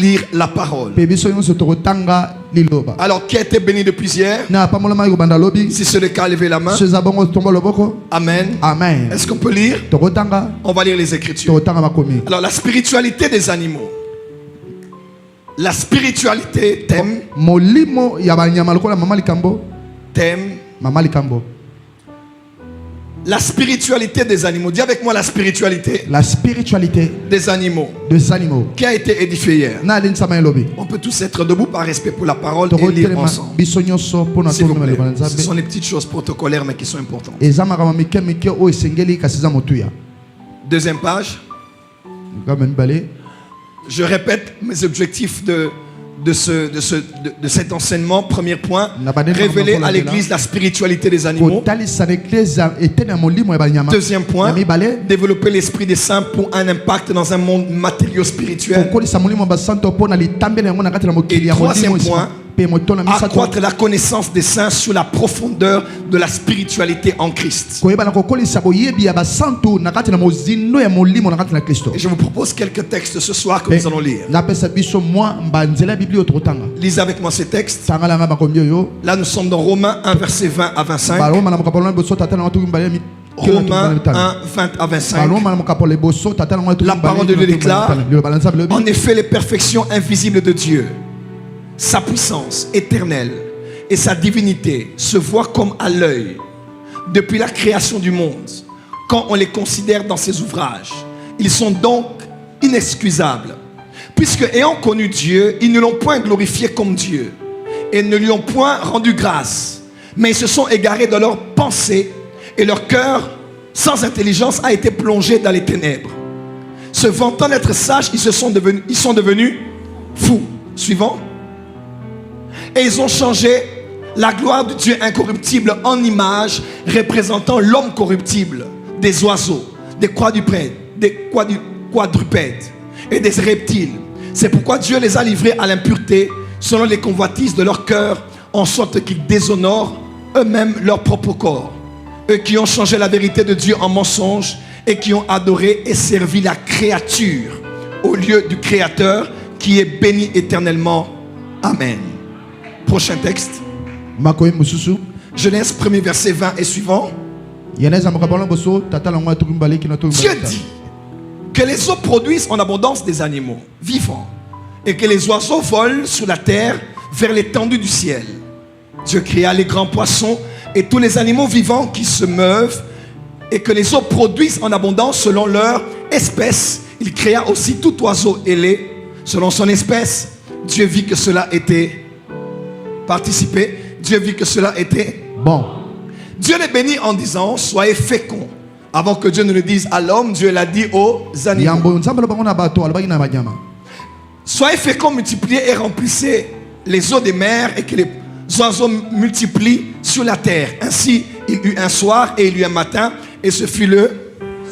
lire la parole. Alors, qui a été béni depuis hier? Si c'est le cas, levez la main. Amen. Amen. Est-ce qu'on peut lire? On va lire les Écritures. Alors, la spiritualité des animaux. La spiritualité t'aime. La spiritualité des animaux. Dis avec moi la spiritualité. La spiritualité des animaux. Qui a été édifiée hier. On peut tous être debout par respect pour la parole et lire ensemble. S'il vous plaît. Ce sont les petites choses protocolaires mais qui sont importantes. Deuxième page. Je répète mes objectifs de cet enseignement. Premier point, révéler à l'église la spiritualité des animaux. Deuxième point, développer l'esprit des saints pour un impact dans un monde matériau spirituel. Et troisième point, accroître la connaissance des saints sur la profondeur de la spiritualité en Christ. Et je vous propose quelques textes ce soir que nous allons lire. Lisez avec moi ces textes. Là, nous sommes dans Romains 1, verset 20 à 25. Romains 1, 20 à 25. La parole de Dieu déclare: en effet, les perfections invisibles de Dieu, sa puissance éternelle et sa divinité se voient comme à l'œil depuis la création du monde. Quand on les considère dans ses ouvrages, ils sont donc inexcusables, puisque ayant connu Dieu, ils ne l'ont point glorifié comme Dieu et ne lui ont point rendu grâce, mais ils se sont égarés dans leurs pensées et leur cœur sans intelligence a été plongé dans les ténèbres. Se vantant d'être sages, ils sont devenus fous. Suivant. Et ils ont changé la gloire de Dieu incorruptible en image représentant l'homme corruptible, des oiseaux, des quadrupèdes et des reptiles. C'est pourquoi Dieu les a livrés à l'impureté selon les convoitises de leur cœur, en sorte qu'ils déshonorent eux-mêmes leur propre corps. Eux qui ont changé la vérité de Dieu en mensonge et qui ont adoré et servi la créature au lieu du Créateur, qui est béni éternellement. Amen. Prochain texte. Genèse 1er verset 20 et suivant. Dieu dit que les eaux produisent en abondance des animaux vivants et que les oiseaux volent sur la terre vers l'étendue du ciel. Dieu créa les grands poissons et tous les animaux vivants qui se meuvent et que les eaux produisent en abondance selon leur espèce. Il créa aussi tout oiseau ailé selon son espèce. Dieu vit que cela était participé. Dieu vit que cela était bon. Dieu les bénit en disant: soyez féconds. Avant que Dieu ne le dise à l'homme, Dieu l'a dit aux animaux. Soyez féconds, multipliez et remplissez les eaux des mers et que les oiseaux multiplient sur la terre. Ainsi, il eut un soir et il eut un matin, et ce fut le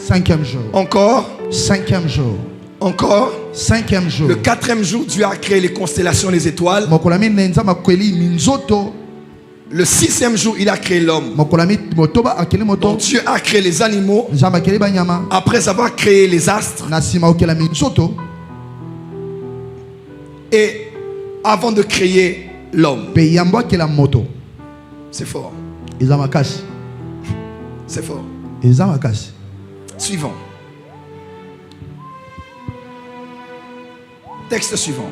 5e jour. Encore. 5e jour. Encore. 5e jour. Le 4e jour, Dieu a créé les constellations, les étoiles. Le 6e jour, il a créé l'homme. Donc Dieu a créé les animaux après avoir créé les astres. Et avant de créer l'homme. C'est fort. C'est fort. Suivant. Texte suivant.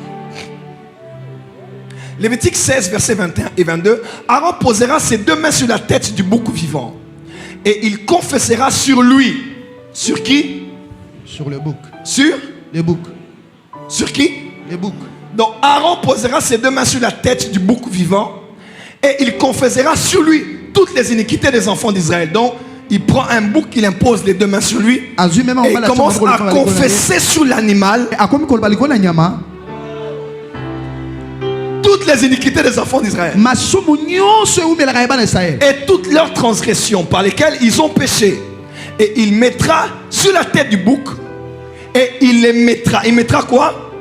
Lévitique 16, versets 21 et 22. Aaron posera ses deux mains sur la tête du bouc vivant et il confessera sur lui. Sur qui? Sur le bouc. Sur le bouc. Sur qui? Le bouc. Donc Aaron posera ses deux mains sur la tête du bouc vivant et il confessera sur lui toutes les iniquités des enfants d'Israël. Donc il prend un bouc, il impose les deux mains sur lui et il commence à confesser sur l'animal toutes les iniquités des enfants d'Israël et toutes leurs transgressions par lesquelles ils ont péché. Et il mettra sur la tête du bouc et il les mettra. Il mettra quoi?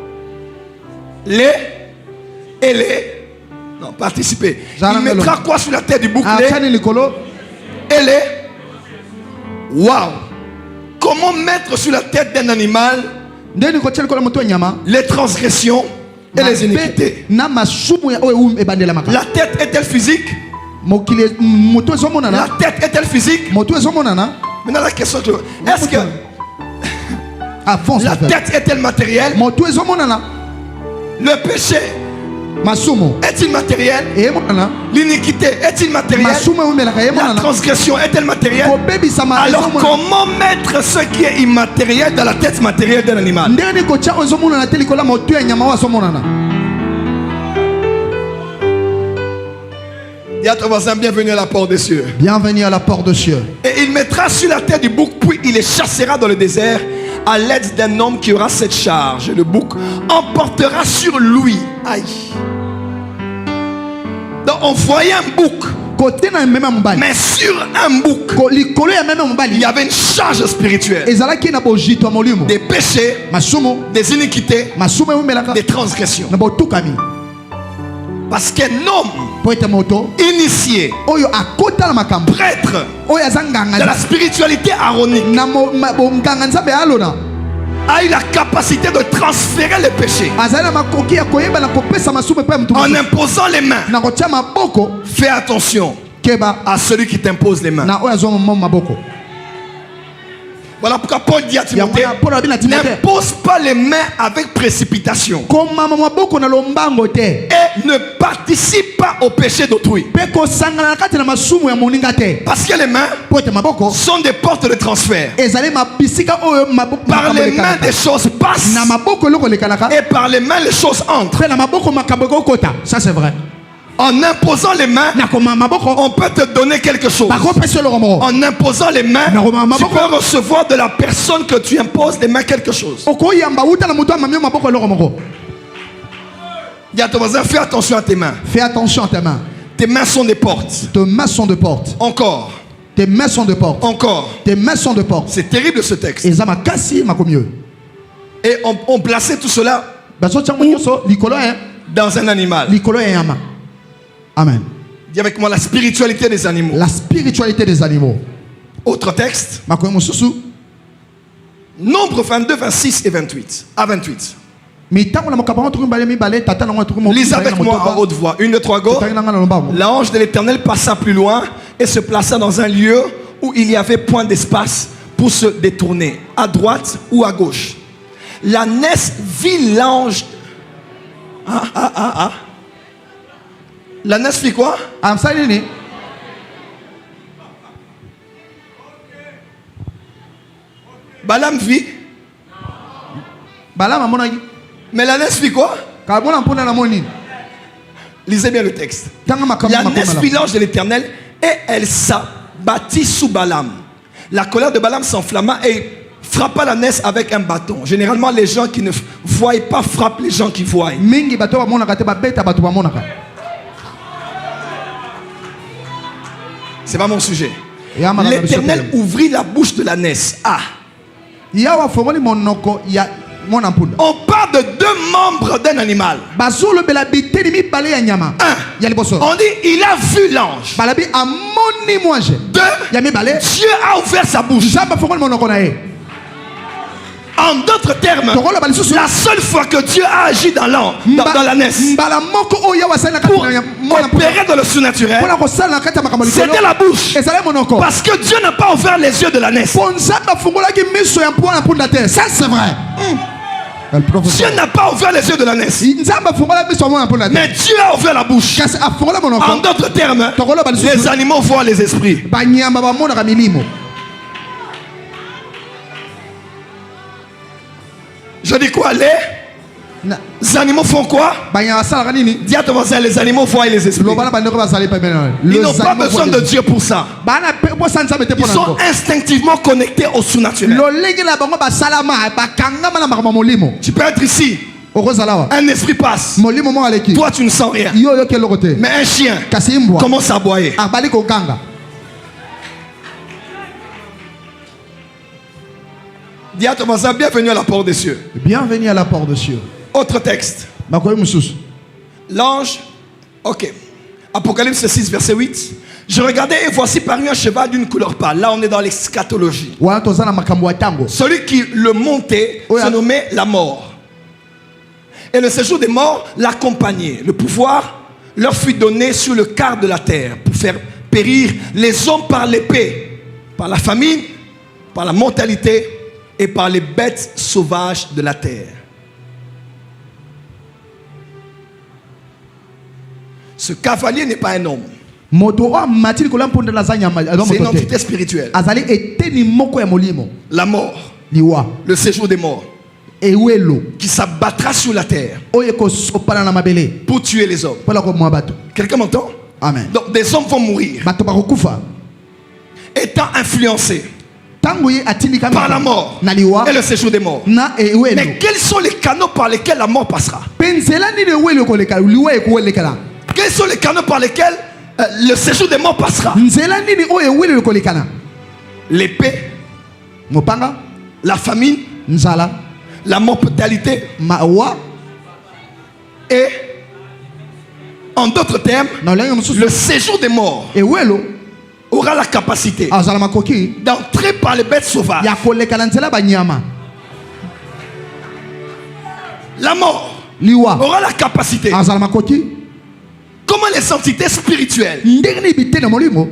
Non, participez. Il mettra quoi sur la tête du bouc? Waouh! Comment mettre sur la tête d'un animal les transgressions et les iniquités. La tête est-elle physique? La tête est-elle physique? Maintenant la question est-ce que la tête est-elle matérielle? Le péché est-il matériel? L'iniquité est-il matérielle? La transgression est-elle matérielle? Alors comment mettre ce qui est immatériel dans la tête matérielle d'un animal? Dis à ton voisin, bienvenue à la porte des cieux. Bienvenue à la porte des cieux. Et il mettra sur la tête du bouc, puis il les chassera dans le désert à l'aide d'un homme qui aura cette charge. Le bouc emportera sur lui. Aïe. Donc on voyait un bouc. Mais sur un bouc, il y avait une charge spirituelle. Des péchés, des iniquités, des transgressions. Parce qu'un homme initié, prêtre de la spiritualité aronique, a eu la capacité de transférer les péchés en imposant les mains. Fais attention à celui qui t'impose les mains. Voilà pourquoi Paul dit à Timothée, n'impose pas les mains avec précipitation et ne participe pas au péché d'autrui. Parce que les mains sont des portes de transfert. Par les mains des choses passent et par les mains les choses entrent. Ça c'est vrai. En imposant les mains, on peut te donner quelque chose. En imposant les mains, tu peux recevoir de la personne que tu imposes les mains quelque chose. Dis à ton voisin, fais attention à tes mains. Fais attention à tes mains. Tes mains sont des portes. Tes mains sont des portes. Encore. Tes mains sont des portes. Encore. Tes mains sont des portes. C'est terrible ce texte. Et on plaçait tout cela dans un animal. Amen. Dis avec moi la spiritualité des animaux. La spiritualité des animaux. Autre texte. Nombre 22, 26 et 28. À 28. Lisez avec moi en haute voix. 1, 2, 3, go. L'ange de l'Éternel passa plus loin et se plaça dans un lieu où il n'y avait point d'espace pour se détourner, à droite ou à gauche. L'ânesse vit l'ange. L'ânesse fit quoi? Balaam vit. Mais l'ânesse fit quoi? Lisez bien le texte. L'ânesse vit l'ange de l'Éternel et elle s'abattit sous Balaam. La colère de Balaam s'enflamma et frappa l'ânesse avec un bâton. Généralement, les gens qui ne voient pas frappent les gens qui voient. C'est pas mon sujet. L'Éternel ouvrit la bouche de l'ânesse. On parle de deux membres d'un animal. On dit il a vu l'ange. Deux, Dieu a ouvert sa bouche. En d'autres termes, la seule fois que Dieu a agi dans l'ânesse pour opérer dans le surnaturel, c'était la bouche. Parce que Dieu n'a pas ouvert les yeux de l'ânesse. Ça c'est vrai. Dieu n'a pas ouvert les yeux de l'ânesse. Mais Dieu a ouvert la bouche. En d'autres termes, les animaux voient les esprits. Je dis quoi? Les animaux font quoi? Dis à ton voisin, les animaux voient les esprits. Ils n'ont pas besoin de Dieu pour ça. Ils sont instinctivement connectés au surnaturel. Tu peux être ici. Un esprit passe. Toi tu ne sens rien. Mais un chien commence à aboyer. Dis à ton voisin, bienvenue à la porte des cieux. Bienvenue à la porte des cieux. Autre texte. L'ange. Ok. Apocalypse 6, verset 8. Je regardais et voici parut un cheval d'une couleur pâle. Là, on est dans l'eschatologie. Celui qui le montait se nommait la mort. Et le séjour des morts l'accompagnait. Le pouvoir leur fut donné sur le quart de la terre pour faire périr les hommes par l'épée, par la famine, par la mortalité et par les bêtes sauvages de la terre. Ce cavalier n'est pas un homme. C'est une entité spirituelle. La mort, le séjour des morts, qui s'abattra sur la terre pour tuer les hommes. Quelqu'un m'entend? Amen. Donc des hommes vont mourir, étant influencés par la mort et le séjour des morts. Mais quels sont les canaux par lesquels la mort passera? Quels sont les canaux par lesquels le séjour des morts passera? L'épée, la famine, la mortalité. Et en d'autres termes, le séjour des morts aura la capacité d'entrer par les bêtes sauvages. La mort aura la capacité. Comment les entités spirituelles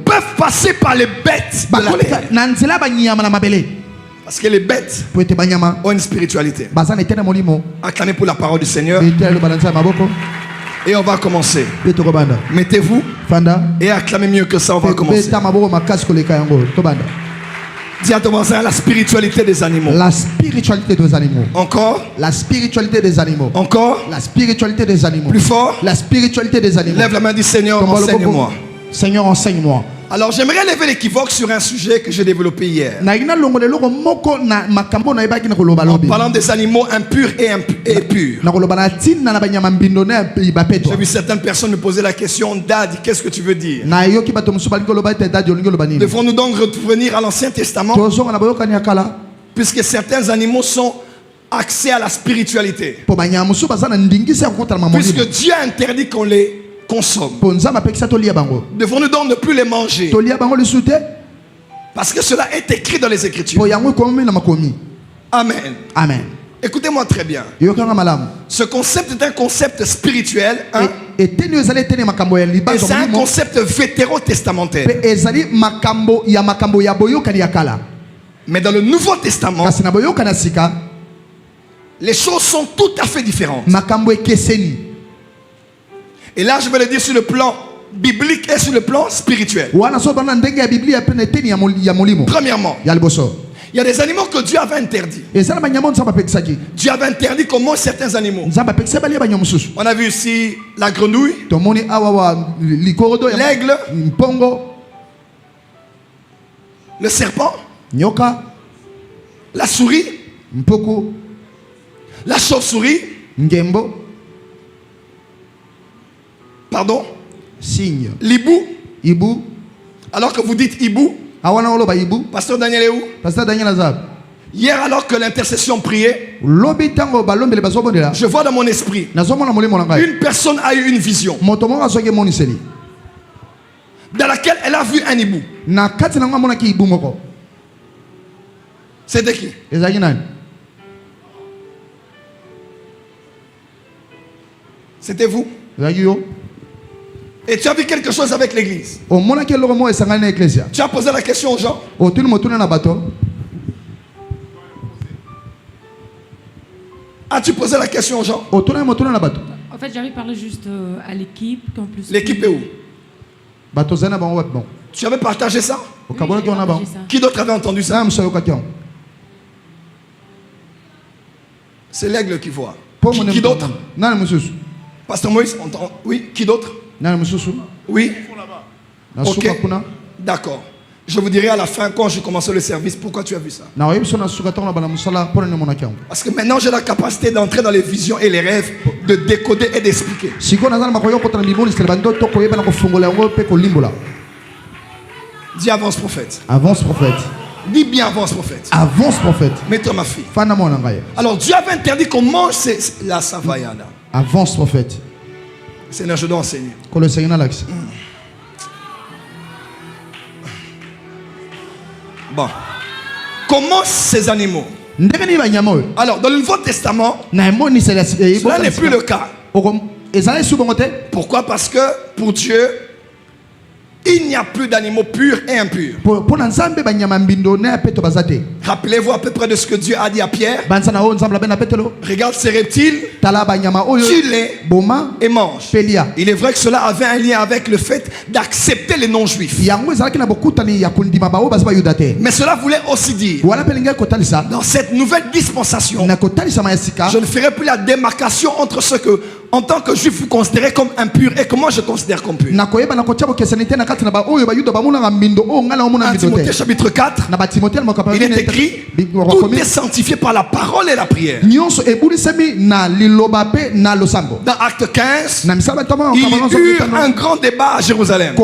peuvent passer par les bêtes de la terre? Parce que les bêtes ont une spiritualité. Acclamez pour la parole du Seigneur. Et on va commencer. Mettez-vous et acclamez mieux que ça, on va commencer. Dis à ton voisin, la spiritualité des animaux. La spiritualité des animaux. Encore. La spiritualité des animaux. Encore. La spiritualité des animaux. Plus fort. La spiritualité des animaux. Lève la main, dis Seigneur, enseigne-moi. Seigneur, enseigne-moi. Alors j'aimerais lever l'équivoque sur un sujet que j'ai développé hier. En parlant des animaux impurs et purs. J'ai vu certaines personnes me poser la question, Dad, qu'est-ce que tu veux dire? Devons-nous donc revenir à l'Ancien Testament? Puisque certains animaux sont axés à la spiritualité. Puisque Dieu a interdit qu'on les consomme. Devons-nous donc ne plus les manger? Parce que cela est écrit dans les Écritures. Amen. Amen. Écoutez-moi très bien. Ce concept est un concept spirituel. Et c'est un concept vétérotestamentaire. Mais dans le Nouveau Testament, les choses sont tout à fait différentes. Et là, je vais le dire sur le plan biblique et sur le plan spirituel. Premièrement, il y a des animaux que Dieu avait interdits. Dieu avait interdit qu'on mange certains animaux. On a vu ici la grenouille, l'aigle, le serpent, la souris, la chauve-souris, pardon, signe, l'hibou. Hibou. Alors que vous dites hibou, Pasteur Daniel est où? Pasteur Daniel Azab. Hier, alors que l'intercession priait, je vois dans mon esprit, une personne a eu une vision dans laquelle elle a vu un hibou. C'était qui? C'était vous? Et tu as vu quelque chose avec l'église. Tu as posé la question aux gens. As-tu posé la question aux gens? En fait, j'avais parlé juste à l'équipe. L'équipe est où? Tu avais partagé ça? Oui, partagé ça. Qui d'autre avait entendu ça? C'est l'aigle qui voit. Qui d'autre? Pasteur Moïse, oui, qui d'autre? Oui. Ok. D'accord. Je vous dirai à la fin, quand je commencerai le service, pourquoi tu as vu ça. Parce que maintenant j'ai la capacité d'entrer dans les visions et les rêves, de décoder et d'expliquer. Dis avance prophète. Avance prophète. Dis bien avance prophète. Avance prophète. Mets-toi ma fille. Alors Dieu avait interdit qu'on mange la savayana. Avance prophète. Seigneur, je dois enseigner. Bon. Comment ces animaux Alors, dans le Nouveau Testament, cela n'est plus le cas. Pourquoi? Parce que pour Dieu, il n'y a plus d'animaux purs et impurs. Rappelez-vous à peu près de ce que Dieu a dit à Pierre. Regarde ces reptiles, tue-les et mange. Il est vrai que cela avait un lien avec le fait d'accepter les non-juifs. Mais cela voulait aussi dire, dans cette nouvelle dispensation, je ne ferai plus la démarcation entre ce que, en tant que juif, vous considérez comme impur et que moi je considère comme pur. 1 Timothée chapitre 4, il est écrit, tout est sanctifié par la parole et la prière. Dans Acte 15, il y eut un grand débat à Jérusalem.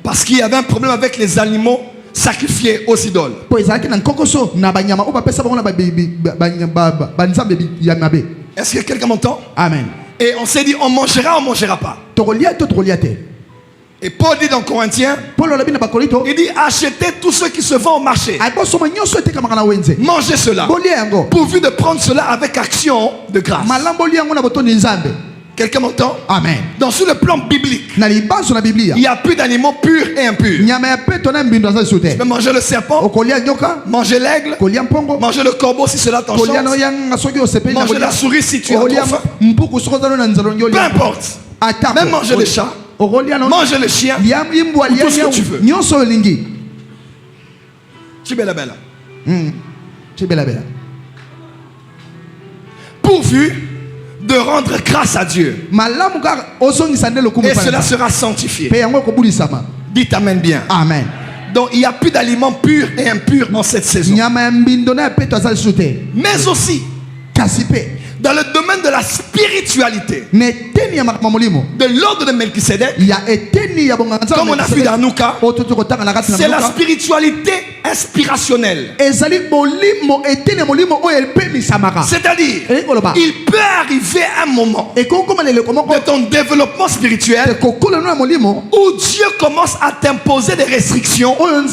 Parce qu'il y avait un problème avec les animaux sacrifiés aux idoles. Est-ce que quelqu'un m'entend? Amen. Et on s'est dit, on mangera pas. Et Paul dit dans Corinthiens, il dit, achetez tout ce qui se vend au marché. Mangez cela, pourvu de prendre cela avec action de grâce. Quelqu'un m'entend? Amen. Donc sur le plan biblique, il n'y a plus d'animaux purs et impurs. Tu peux manger le serpent, manger l'aigle, manger le corbeau si cela t'enchante, manger la souris si tu as trop faim. Peu importe. Même manger le chat, manger le chien, tout ce que tu veux. Tu bella bella. Pourvu de rendre grâce à Dieu. Et cela sera sanctifié. Dites amen bien. Amen. Donc il n'y a plus d'aliments purs et impurs en cette saison. Mais aussi, dans le domaine de la spiritualité, de l'ordre de Melchisedec, comme on a vu dans Nouka, c'est la spiritualité inspirationnelle. C'est-à-dire, il peut arriver un moment de ton développement spirituel où Dieu commence à t'imposer des restrictions en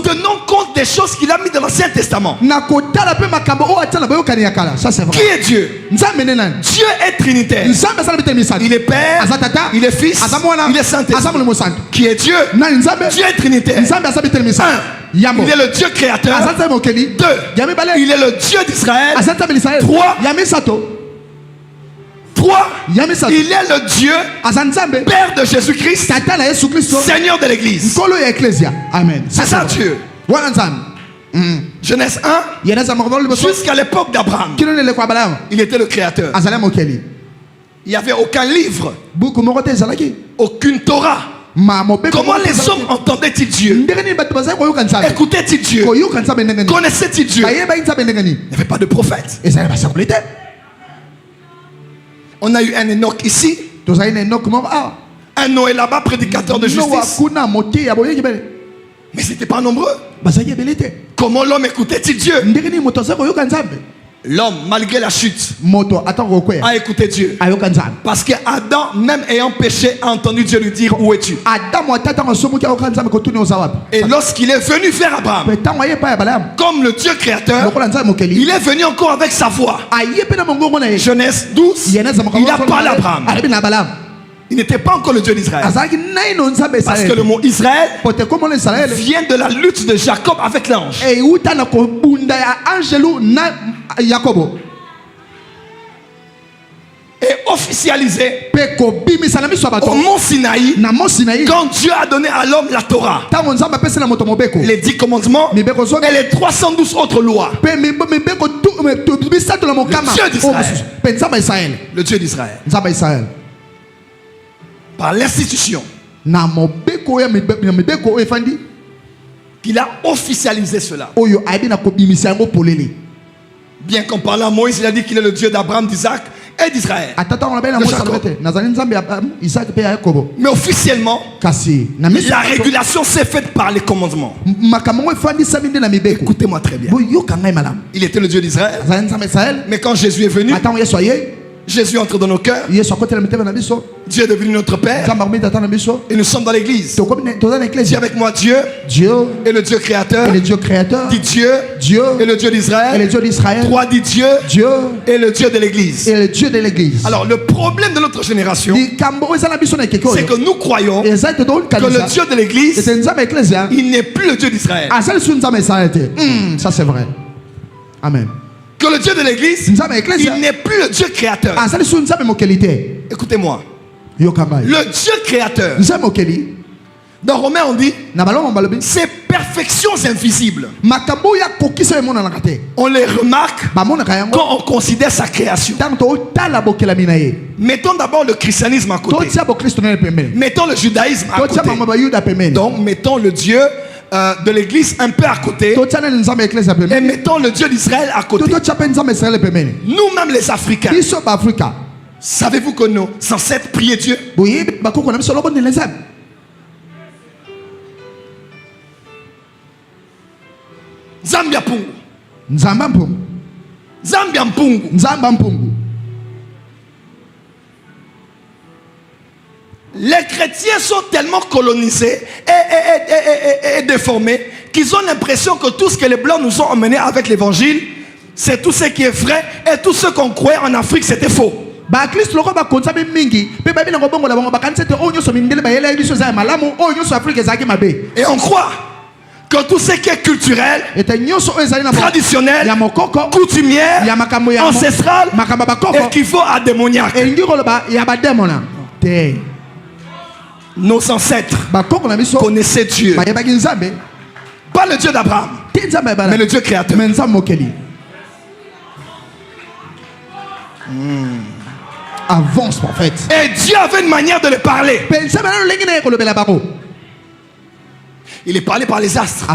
tenant compte des choses qu'il a mis dans l'Ancien Testament. Qui est Dieu? Dieu est trinitaire. Il est Père, il est Fils, il est Saint-Esprit. Qui est Dieu? Dieu est trinitaire. 1. Il est le Dieu créateur. 2. Il est le Dieu d'Israël. 3. Il est le Dieu Père de Jésus-Christ, Seigneur de l'Église. Amen. C'est ça Dieu. Genèse 1, jusqu'à l'époque d'Abraham, il était le créateur. Il n'y avait aucun livre, aucune Torah. Comment les hommes entendaient-ils Dieu? Écoutaient-ils Dieu? Connaissaient-ils Dieu? Il n'y avait pas de prophète. On a eu un Enoch ici, un Noé là-bas, prédicateur de justice. Mais ce n'était pas nombreux. Comment l'homme écoutait-il Dieu? L'homme, malgré la chute, a écouté Dieu. Parce que Adam, même ayant péché, a entendu Dieu lui dire, où es-tu? Et lorsqu'il est venu vers Abraham, comme le Dieu créateur, il est venu encore avec sa voix. Genèse 12, il a parlé à Abraham. Il n'était pas encore le Dieu d'Israël. Parce que le mot Israël vient de la lutte de Jacob avec l'ange. Et officialisé au mont Sinaï, quand Dieu a donné à l'homme la Torah, les 10 commandements et les 312 autres lois. Le Dieu d'Israël. Par l'institution qu'il a officialisé cela. Bien qu'en parlant à Moïse, il a dit qu'il est le Dieu d'Abraham, d'Isaac et d'Israël. Mais officiellement, la régulation s'est faite par les commandements. Écoutez-moi très bien. Il était le Dieu d'Israël. Mais quand Jésus est venu, Jésus entre dans nos cœurs. Dieu est devenu notre Père. Et nous sommes dans l'église. Dis avec moi Dieu est le Dieu créateur. Dis Dieu est le Dieu d'Israël. Trois, dis Dieu est le Dieu de l'église. Alors le problème de notre génération, c'est que nous croyons que le Dieu de l'église, il n'est plus le Dieu d'Israël. Ça c'est vrai. Amen. Que le Dieu de l'église, il n'est plus le Dieu créateur. Écoutez-moi. Le Dieu créateur, dans Romains on dit, ces perfections invisibles, on les remarque quand on considère sa création. Mettons d'abord le christianisme à côté. Mettons le judaïsme à côté. Donc mettons le Dieu de l'église un peu à côté et mettons le Dieu d'Israël à côté. Nous-mêmes les Africains, savez-vous que nos ancêtres priaient Dieu? Zambia Pungu. Zambia Pungu. Les chrétiens sont tellement colonisés et déformés qu'ils ont l'impression que tout ce que les blancs nous ont emmené avec l'évangile, c'est tout ce qui est vrai, et tout ce qu'on croyait en Afrique, c'était faux. Et on croit que tout ce qui est culturel, traditionnel, coutumière, ancestral, équivaut à démoniaque. Nos ancêtres connaissaient Dieu. Pas le Dieu d'Abraham, mais le Dieu créateur. Avance, prophète. Et Dieu avait une manière de le parler. Il est parlé par les astres.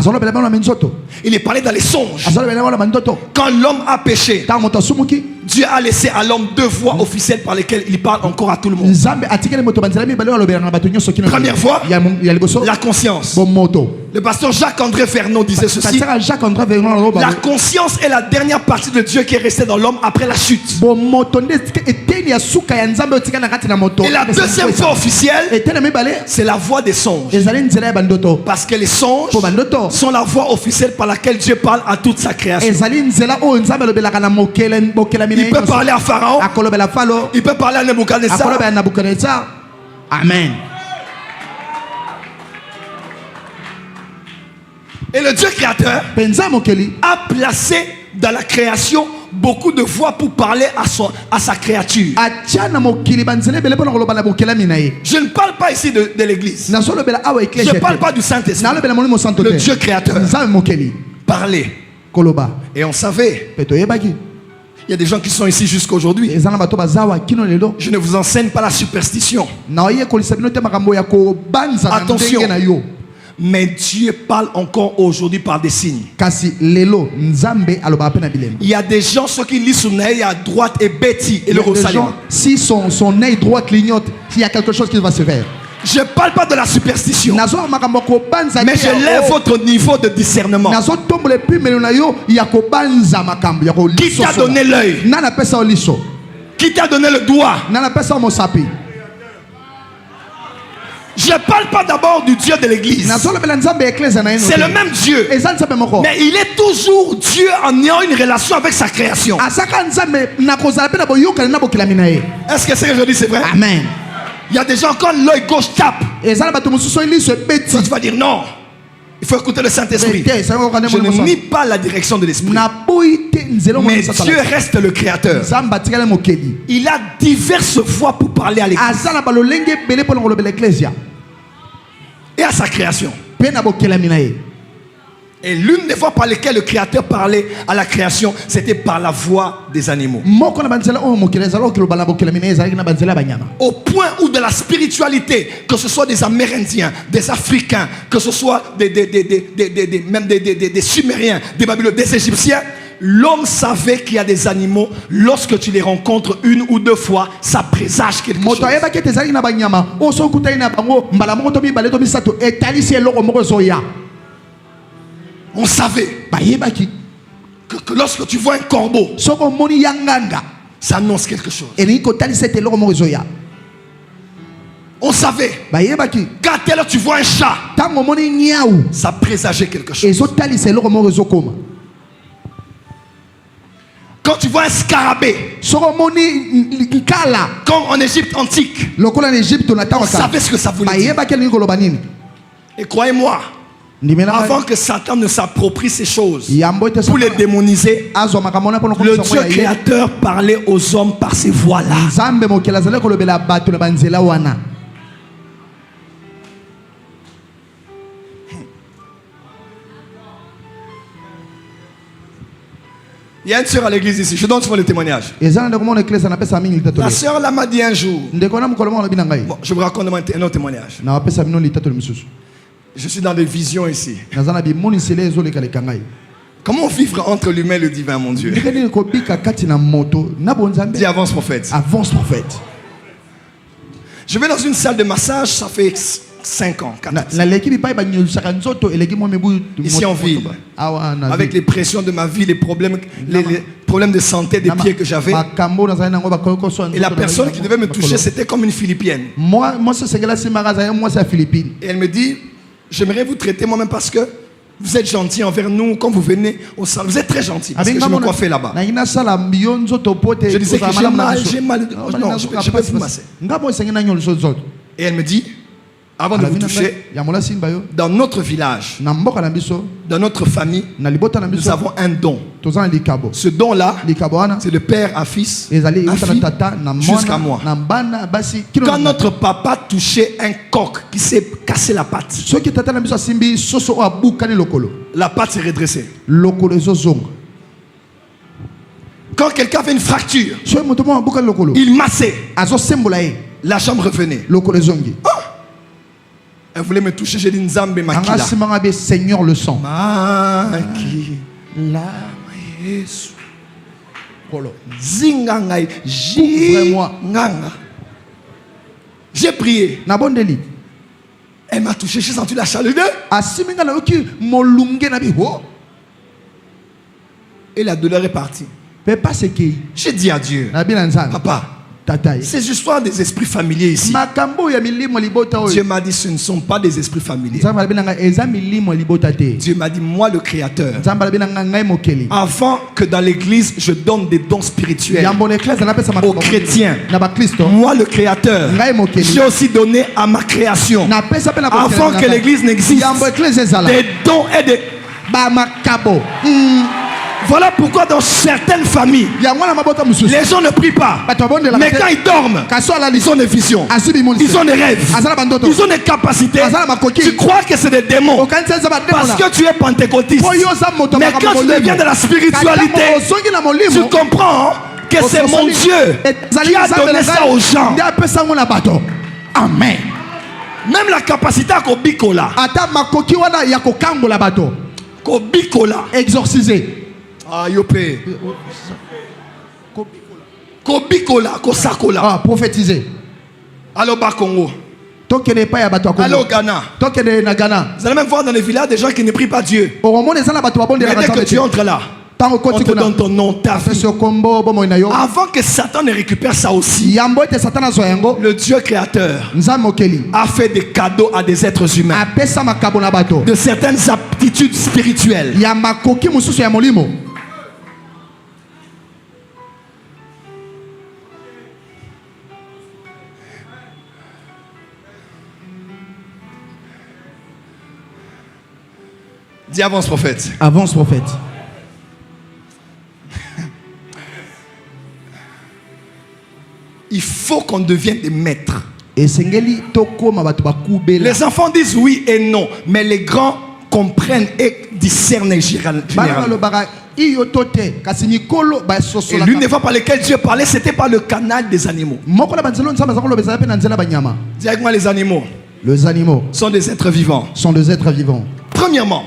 Il est parlé dans les songes. Quand l'homme a péché, Dieu a laissé à l'homme deux voies officielles par lesquelles il parle encore à tout le monde. Première voie, la conscience. Le pasteur Jacques-André Vernon disait ceci: la conscience est la dernière partie de Dieu qui est restée dans l'homme après la chute. Et la deuxième voie officielle, c'est la voie des songes. Parce que les songes sont la voie officielle par laquelle Dieu parle à toute sa création. Il peut parler à Pharaon, il peut parler à Nebuchadnezzar. Amen. Et le Dieu créateur a placé dans la création beaucoup de voix pour parler à sa créature. Je ne parle pas ici de l'église. Je ne parle pas du Saint-Esprit. Le Dieu créateur parlait. Et on savait. Il y a des gens qui sont ici jusqu'à aujourd'hui. Je ne vous enseigne pas la superstition. Attention. Mais Dieu parle encore aujourd'hui par des signes. Il y a des gens, ceux qui lisent son œil à droite et Betty et le Rosalement. Si son œil droit clignote, il y a quelque chose qui va se faire. Je ne parle pas de la superstition, mais je lève votre niveau de discernement. Qui t'a donné l'œil? Qui t'a donné le doigt? Je ne parle pas d'abord du Dieu de l'église. C'est le même Dieu. Mais il est toujours Dieu en ayant une relation avec sa création. Est-ce que ce que je dis c'est vrai? Amen. Il y a des gens, quand l'œil gauche tape, tu vas dire non. Il faut écouter le Saint-Esprit. Je ne nie pas la direction de l'Esprit. Mais Dieu reste le créateur. Il a diverses voies pour parler à l'église et à sa création. Et l'une des voies par lesquelles le Créateur parlait à la création, c'était par la voix des animaux. Au point où de la spiritualité, que ce soit des Amérindiens, des Africains, que ce soit même des Sumériens, des Babyloniens, des Égyptiens, l'homme savait qu'il y a des animaux, lorsque tu les rencontres une ou deux fois, ça présage quelque chose. On savait que lorsque tu vois un corbeau, Ça annonce quelque chose. On savait qu'à telle heure tu vois un chat, ça présageait quelque chose. Quand tu vois un scarabée, comme en Égypte antique, on savait ce que ça voulait dire. Et croyez-moi, avant que Satan ne s'approprie ces choses pour les démoniser, le Dieu créateur parlait aux hommes par ces voix-là. Il y a une sœur à l'église ici, je donne souvent le témoignage. La sœur là m'a dit un jour, bon, je vous raconte un autre témoignage. Je suis dans des visions ici. Comment vivre entre l'humain et le divin, mon Dieu? Dis avance prophète. Avance prophète. Je vais dans une salle de massage, ça fait 5 ans, 4 ans. Ici en ville, avec les pressions de ma vie, les problèmes de santé des pieds que j'avais. Et la personne qui devait me toucher, c'était comme une Philippienne. Et elle me dit, j'aimerais vous traiter moi-même parce que vous êtes gentil envers nous. Quand vous venez au salon, vous êtes très gentil. Parce que je me coiffais là-bas. Je disais que j'ai mal. Non, je peux vous masser. Et elle me dit, avant de vous toucher, dans notre village, dans notre famille, nous avons un don. Ce don-là, c'est de père à fils, jusqu'à moi. Quand notre papa touchait un coq qui s'est cassé la patte, la patte s'est redressée. Quand quelqu'un fait une fracture, il massait. La jambe revenait. Oh! Elle voulait me toucher, j'ai dit Nzambe Makila. Seigneur le sang. J'ai prié. Elle m'a touché, j'ai senti la chaleur. Et la douleur est partie. J'ai dit à Dieu, papa, ces histoires des esprits familiers ici, Dieu m'a dit ce ne sont pas des esprits familiers. Dieu m'a dit moi le créateur, avant que dans l'église je donne des dons spirituels aux chrétiens, moi le créateur, j'ai aussi donné à ma création, avant que l'église n'existe, des dons et des... Voilà pourquoi dans certaines familles, les gens ne prient pas. Mais quand ils dorment, ils ont des visions, ils ont des rêves, ils ont des capacités. Tu crois que c'est des démons parce que tu es pentecôtiste. Mais quand tu deviens de la spiritualité, tu comprends que c'est mon Dieu qui a donné ça aux gens. Amen. Même la capacité à kobikola. Kobikola. Exorciser. Ah, yopé. Kobikola, kosakola. Ah, prophétiser. Allo Bakongo. Allo Ghana. Vous allez même voir dans les villages des gens qui ne prient pas Dieu. Mais dès que tu entres là, on te donne ton nom, ta vie. Avant que Satan ne récupère ça aussi, le Dieu créateur a fait des cadeaux à des êtres humains de certaines aptitudes spirituelles. Dis avance prophète. Avance prophète. Il faut qu'on devienne des maîtres. Les enfants disent oui et non, mais les grands comprennent et discernent généralement. Et l'une des fois par lesquelles Dieu parlait, c'était par le canal des animaux. Dis avec moi, les animaux. Les animaux sont des êtres vivants. Premièrement,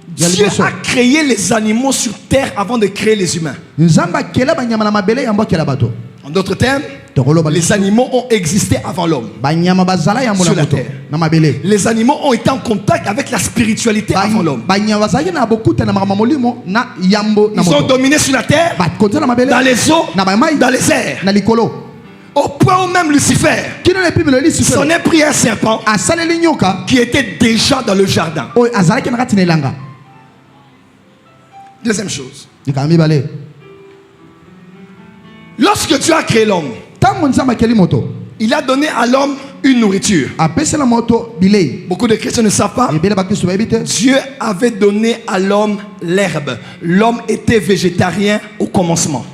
Dieu a créé les animaux sur terre avant de créer les humains. En d'autres termes, Les animaux ont existé avant l'homme sur la terre. Les animaux ont été en contact avec la spiritualité avant l'homme. Ils ont dominé sur la terre, dans les eaux, dans les airs. Au point où même Lucifer s'en est pris un serpent qui était déjà dans le jardin. Deuxième chose. Lorsque Dieu a créé l'homme, il a donné à l'homme une nourriture. Beaucoup de chrétiens ne savent pas. Dieu avait donné à l'homme l'herbe. L'homme était végétarien au commencement.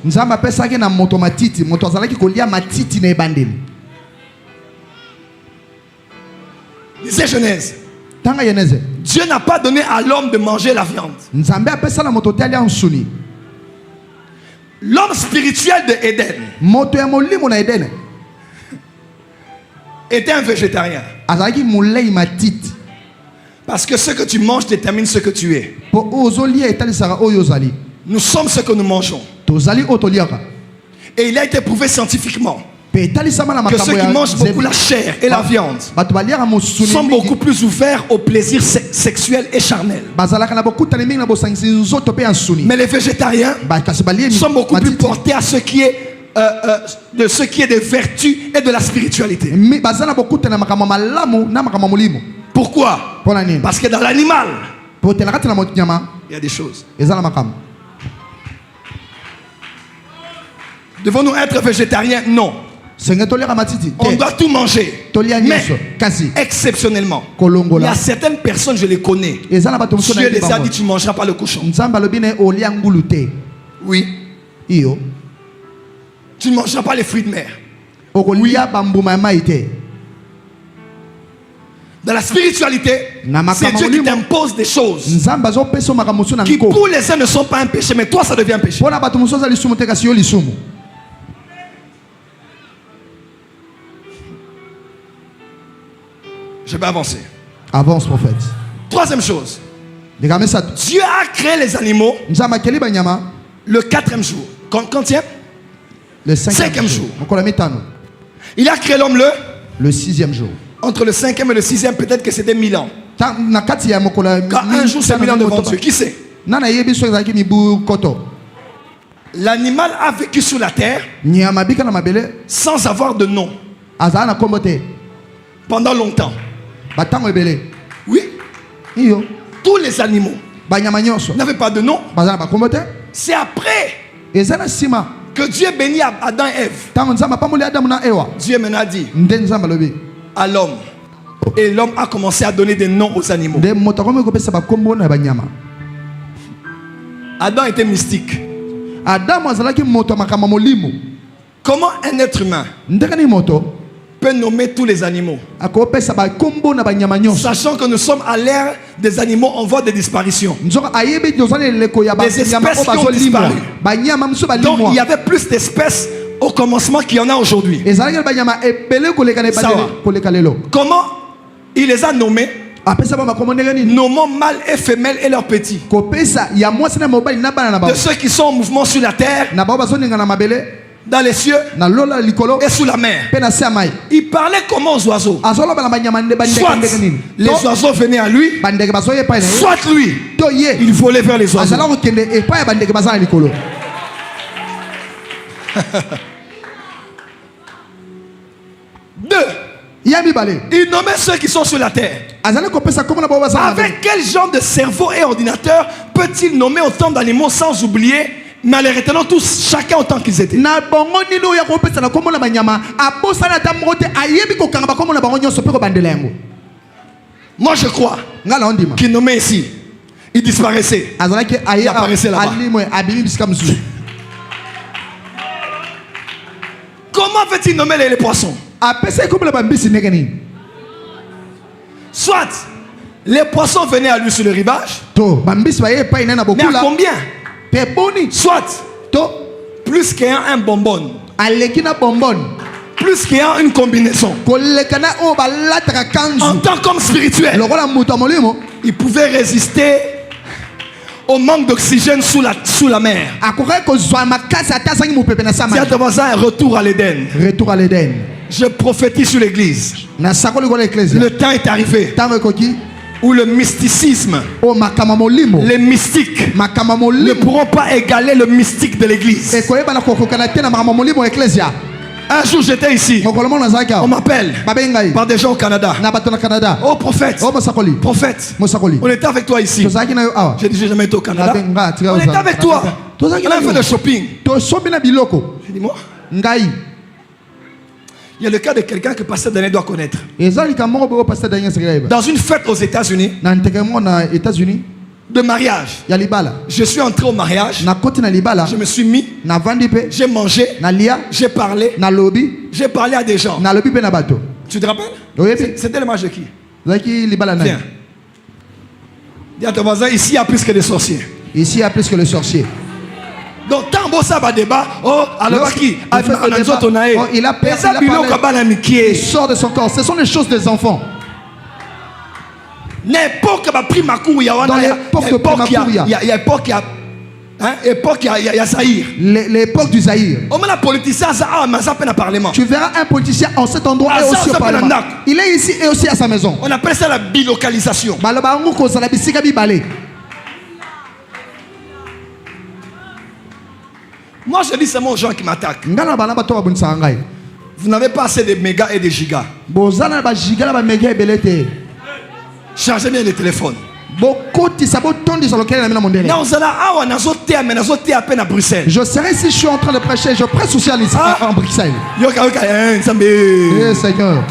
Lisez Genèse. Dieu n'a pas donné à l'homme de manger la viande. L'homme spirituel de Éden était un végétarien. Parce que ce que tu manges détermine ce que tu es. Nous sommes ce que nous mangeons. Et il a été prouvé scientifiquement que ceux qui mangent beaucoup la chair et la viande sont beaucoup plus ouverts au plaisir sexuel et charnel. Mais les végétariens sont beaucoup plus portés à ce qui est de ce qui est des vertus et de la spiritualité. Pourquoi? Parce que dans l'animal, il y a des choses. Devons-nous être végétariens? Non. On doit tout manger. Mais exceptionnellement, il y a certaines personnes, je les connais. Dieu les a dit, tu ne mangeras pas le cochon. Oui. Tu ne mangeras pas les fruits de mer. Oui. Dans la spiritualité, c'est Dieu qui t'impose des choses qui pour les uns ne sont pas un péché, mais toi ça devient un péché. Je vais avancer. Avance, prophète. Troisième chose. Dieu a créé les animaux le 4e jour. Quantième? Le 5e jour. Il a créé l'homme le 6e jour. Entre le 5e et le 6e, peut-être que c'était 1000 ans. Quand un jour c'est 1000 ans devant Dieu, qui sait? L'animal a vécu sur la terre sans avoir de nom pendant longtemps. Oui. Tous les animaux n'avaient pas de nom. C'est après que Dieu bénit Adam et Ève. Dieu maintenant a dit à l'homme. Et l'homme a commencé à donner des noms aux animaux. Adam était mystique. Comment un être humain peut nommer tous les animaux, sachant que nous sommes à l'ère des animaux en voie de disparition, des espèces qui ont disparu. Donc il y avait plus d'espèces au commencement qu'il y en a aujourd'hui. Comment il les a nommés? Nommant mâles et femelles et leurs petits. De ceux qui sont en mouvement sur la terre, dans les cieux et sous la mer. Il parlait comment aux oiseaux. Soit les oiseaux venaient à lui, soit lui, il volait vers les oiseaux. Deux, il nommait ceux qui sont sur la terre. Avec quel genre de cerveau et ordinateur peut-il nommer autant d'animaux sans oublier? Mais en les retenant tous, chacun autant qu'ils étaient. Moi je crois qu'il nommait ici, il disparaissait, il apparaissait là-bas. Comment fait-il nommer les poissons? Soit les poissons venaient à lui sur le rivage, mais à combien? Soit plus qu'ayant un bonbon, plus qu'ayant une combinaison. En tant qu'homme spirituel, il pouvait résister au manque d'oxygène sous la mer. C'est à ton voisin un retour à l'Éden. Retour à l'Éden. Je prophétise sur l'église. Le temps est arrivé où le mysticisme, les mystiques ne pourront pas égaler le mystique de l'église. Un jour j'étais ici, on m'appelle par des gens au Canada. Oh prophète, prophète, on était avec toi ici. J'ai dit j'ai jamais été au Canada. On était avec toi. On a fait le shopping. J'ai dit moi, il y a le cas de quelqu'un que Pasteur Daniel doit connaître. Dans une fête aux États-Unis, de mariage, je suis entré au mariage, je me suis mis, j'ai mangé, j'ai parlé à des gens. Tu te rappelles? C'était le mariage de qui? Viens. Dis à ton voisin, ici il y a plus que des sorciers. Ici il y a plus que les sorciers. Donc, tant que ça va débat, il a parlé, il sort de son corps. Ce sont les choses des enfants. N'importe il y a Zahir. L'époque du Zahir. Tu verras un politicien en cet endroit et aussi au Parlement. Il est ici et aussi à sa maison. On appelle ça la bilocalisation. Moi je dis seulement aux gens qui m'attaquent. Vous n'avez pas assez de mégas et de gigas. Chargez bien les téléphones. Je serai ici, je suis en train de prêcher, je prêche aussi en Bruxelles. Seigneur.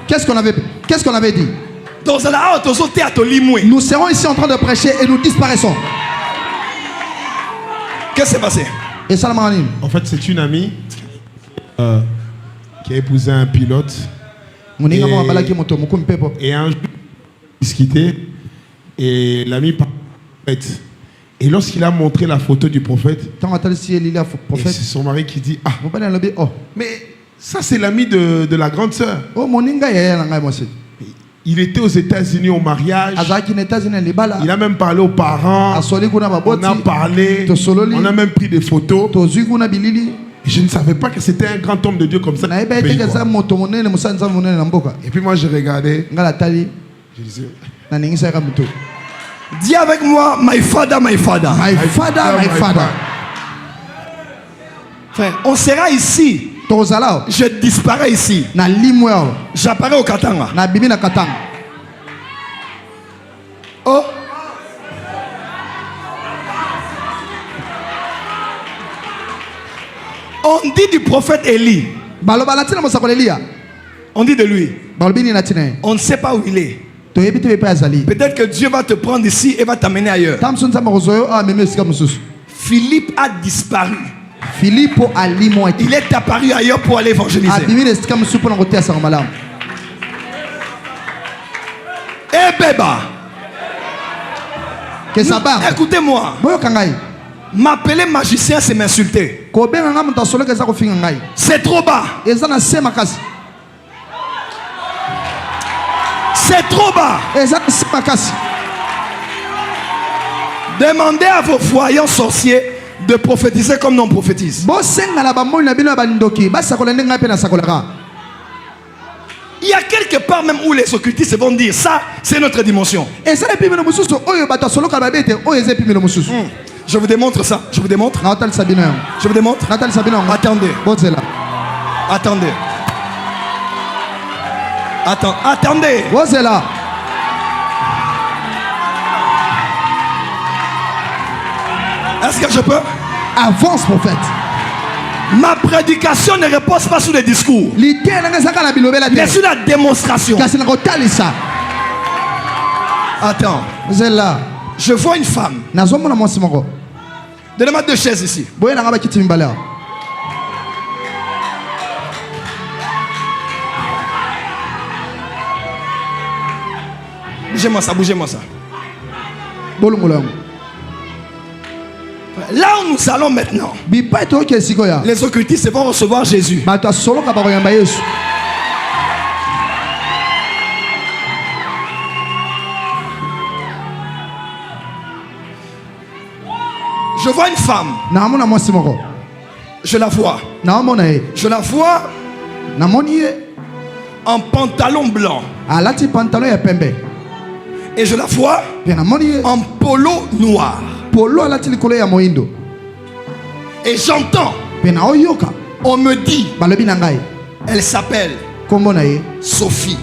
Qu'est-ce qu'on avait dit? Nous serons ici en train de prêcher et nous disparaissons. Qu'est-ce qui s'est passé? En fait, c'est une amie qui a épousé un pilote. Et un jour, discuté et l'ami prophète. Et lorsqu'il a montré la photo du prophète, c'est son mari qui dit ah, mais ça c'est l'ami de la grande sœur. Il était aux États-Unis au mariage. Il a même parlé aux parents. On a parlé. On a même pris des photos. Je ne savais pas que c'était un grand homme de Dieu comme ça. Et puis moi je regardais. Je disais, dis avec moi, my father, my father. My father, my father. Frère, on sera ici. Je disparais ici. J'apparais au Katanga. Oh. On dit du prophète Élie. On dit de lui. On ne sait pas où il est. Peut-être que Dieu va te prendre ici et va t'amener ailleurs. Philippe a disparu. Il est apparu ailleurs pour aller évangéliser. Eh bébé. Écoutez-moi. M'appeler magicien, c'est m'insulter. C'est trop bas. C'est trop bas. Demandez à vos voyants sorciers de prophétiser comme non prophétise. Il y a quelque part même où les occultistes vont dire ça, c'est notre dimension. Je vous démontre ça. Je vous démontre. Je vous démontre. Attendez. Attendez. Attendez. Est-ce que je peux? Avance, prophète. Ma prédication ne repose pas sur les discours, mais sur la démonstration. Attends. Je vois une femme. Donnez-moi 2 chaises ici. Bougez-moi ça, bougez-moi ça. Là où nous allons maintenant, les occultistes vont recevoir Jésus. Je vois une femme. Je la vois. Je la vois en pantalon blanc. Et je la vois en polo noir. Et j'entends. On me dit. Elle s'appelle Sophie.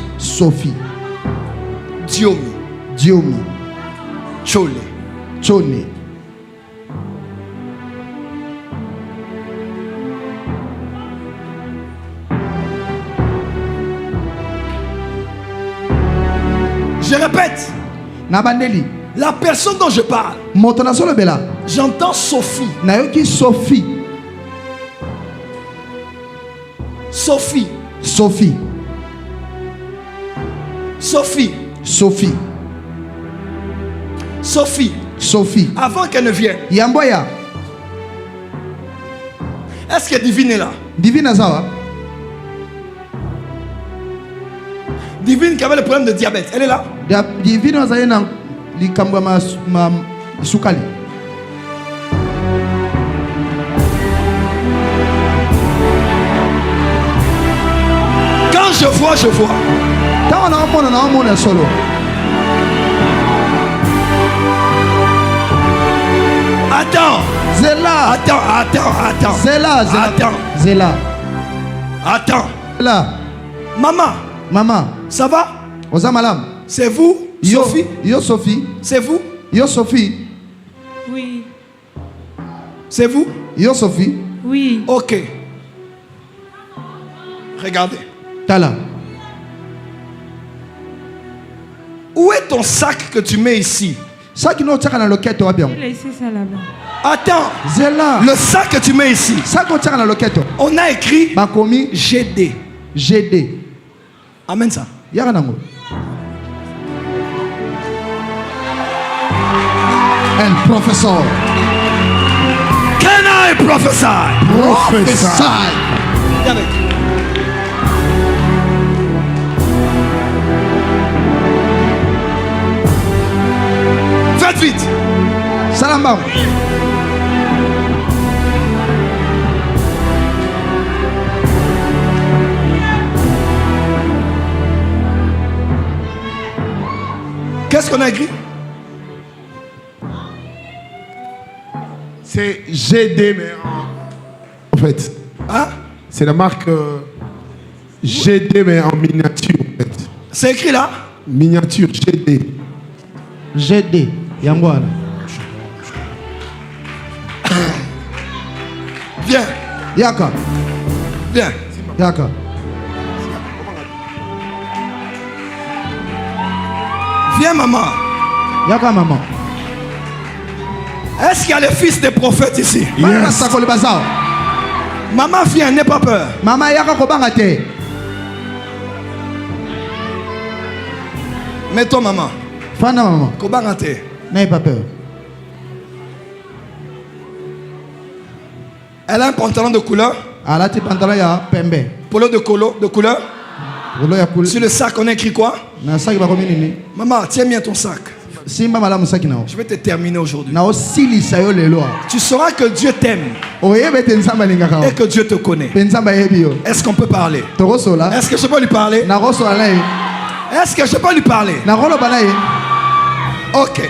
Diomi. Chole. Je répète. La personne dont je parle. J'entends Sophie. Sophie. Avant qu'elle ne vienne. Est-ce que Divine est là? Divine qui avait le problème de diabète, elle est là? Quand je vois. Attends. Là. Maman. Ça va? C'est vous? Sophie? C'est vous? Sophie. Oui. C'est vous? Sophie. Oui. Ok. Regardez. Tala. Où est ton sac que tu mets ici? Ça qui nous tient dans le loquette, Il a laissé ça là-bas. Attends. Zela. Le sac que tu mets ici. Ça qui tient dans le loquette. On a écrit Bakomi GD. Amen ça. Yaranango. El professeur. Can I prophesy? Prophesy. Faites vite. Salamba. Qu'est-ce qu'on a écrit? C'est GD, mais en fait. Hein? C'est la marque GD, mais en miniature, en fait. C'est écrit là? Miniature GD. GD. Yangwana. Viens. Yaka. Viens. Yaka. Viens, maman. Yaka, maman. Est-ce qu'il y a les fils des prophètes ici? Yes. Maman, viens, n'aie pas peur. Maman, yaka kobangate. Mets-toi, maman. Fana, maman. Kobangate. N'aie pas peur. Elle a un pantalon de couleur. Elle a un pantalon ya pembe. Polo de couleur. Sur le sac, on a écrit quoi? Maman, tiens bien ton sac. Je vais te terminer aujourd'hui. Tu sauras que Dieu t'aime et que Dieu te connaît. Est-ce qu'on peut parler? Est-ce que je peux lui parler? Est-ce que je peux lui parler? Ok.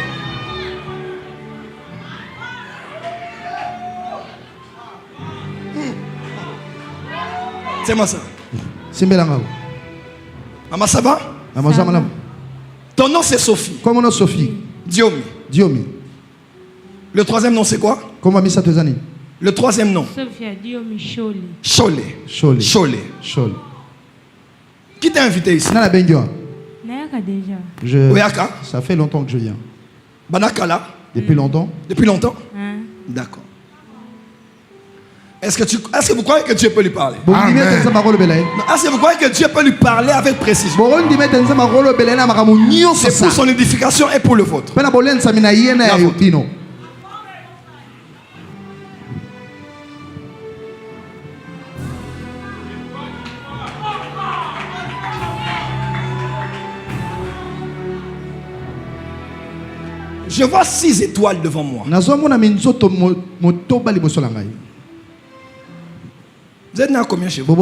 C'est moi ça. Maman, ça va? Ton nom c'est Sophie. Comment nom Sophie? Diomi. Le troisième nom c'est quoi? Comment mis ça tes années? Le troisième nom? Sophia Diomi Chole. Qui t'a invité ici? Nayaka déjà. Oyaka? Ça fait longtemps que je viens. Banakala? Depuis longtemps? Depuis longtemps? D'accord. Est-ce que vous croyez que Dieu peut lui parler? Est-ce que vous croyez que Dieu peut lui parler avec précision? C'est pour son édification et pour le vôtre. Je vois 6 étoiles devant moi. Vous êtes né à combien chez vous?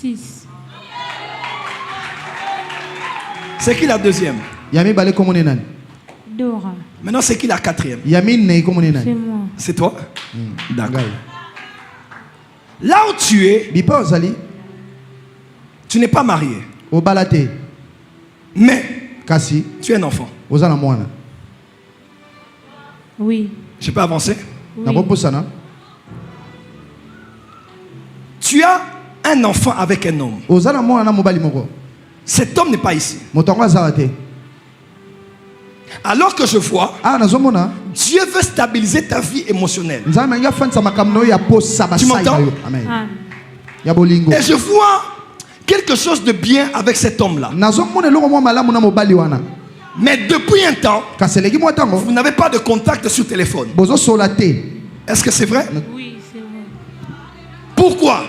6. C'est qui la deuxième? Dora. Maintenant, c'est qui la quatrième? C'est moi. C'est toi? D'accord. Là où tu es, tu n'es pas marié. Mais tu es un enfant. Oui. Je peux avancer? Oui. Tu as un enfant avec un homme. Cet homme n'est pas ici. Alors que je vois, Dieu veut stabiliser ta vie émotionnelle. Tu m'entends? Ah. Et je vois quelque chose de bien avec cet homme-là. Mais depuis un temps, vous n'avez pas de contact sur téléphone. Est-ce que c'est vrai? Oui, c'est vrai. Pourquoi?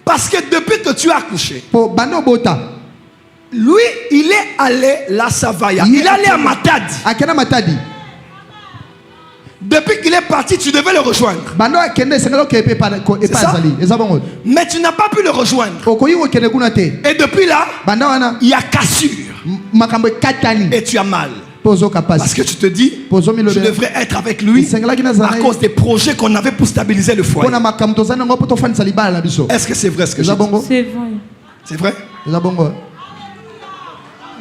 Parce que depuis que tu as accouché, lui, il est allé la Savaya. Il est allé à Matadi. Depuis qu'il est parti, tu devais le rejoindre. C'est ça? Mais tu n'as pas pu le rejoindre. Et depuis là, il y a cassure. Et tu as mal. Parce que tu te dis, je devrais être avec lui à cause des projets qu'on avait pour stabiliser le foyer. Est-ce que c'est vrai ce que je dis? C'est vrai. C'est vrai?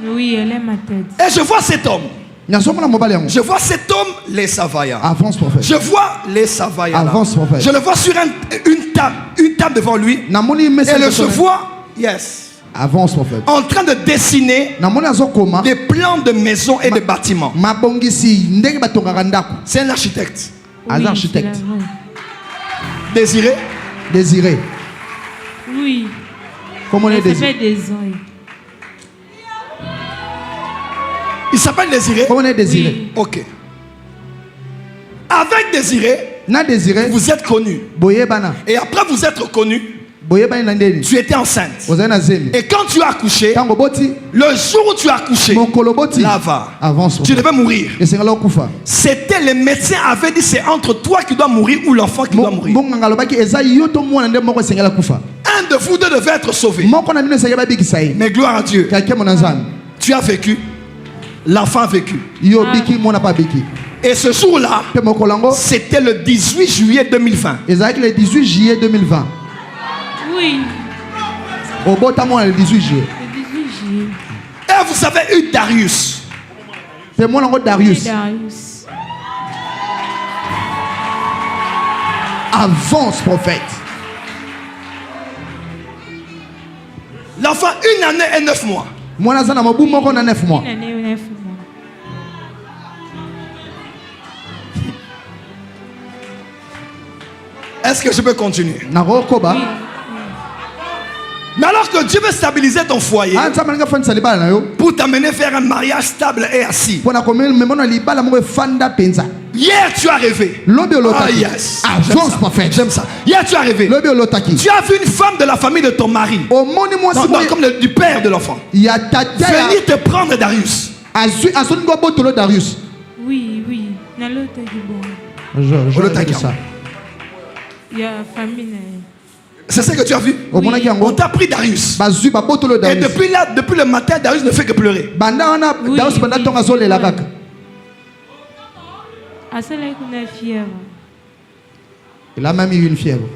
Oui, elle est ma tête. Et je vois cet homme. Je vois cet homme, les Savaya. Avance, prophète. Je vois les Savaya. Avance, prophète. Je le vois sur une table devant lui. Et je vois, yes. Avance, prophète. En train de dessiner des plans de maisons et de bâtiments. C'est un architecte. Oui, architecte. Désiré? Désiré. Oui. Comment on est Désiré? Désiré. Il s'appelle Désiré? Comment on est Désiré? Oui. Ok. Avec Désiré, vous êtes connu. Et après vous êtes connu, tu étais enceinte. Et quand tu as accouché, le jour où tu as accouché, là va. Tu devais mourir. C'était les médecins avaient dit c'est entre toi qui dois mourir ou l'enfant qui doit mourir. Un de vous deux devait être sauvé. Mais gloire à Dieu. Tu as vécu. L'enfant a vécu. Et ce jour-là, c'était le 18 juillet 2020. Le 18 juillet 2020. Oui. Le 18 juillet. Et vous avez eu Darius. C'est moi Darius. Avance, prophète. L'enfant, 1 année et 9 mois. Moi, je 9 mois. Est-ce que je peux continuer? Oui. Mais alors que Dieu veut stabiliser ton foyer pour t'amener vers un mariage stable et assis. Hier tu as rêvé. Ah yes. Avance, prophète. J'aime ça. Hier tu as rêvé. Tu as vu une femme de la famille de ton mari. Non, comme du père de l'enfant. Venir te prendre Darius. Oui. Il y a famille. C'est ce que tu as vu? Oui. On t'a pris Darius. Et depuis là, depuis le matin, Darius ne fait que pleurer. Oui. Fièvre. Il a même eu une fièvre.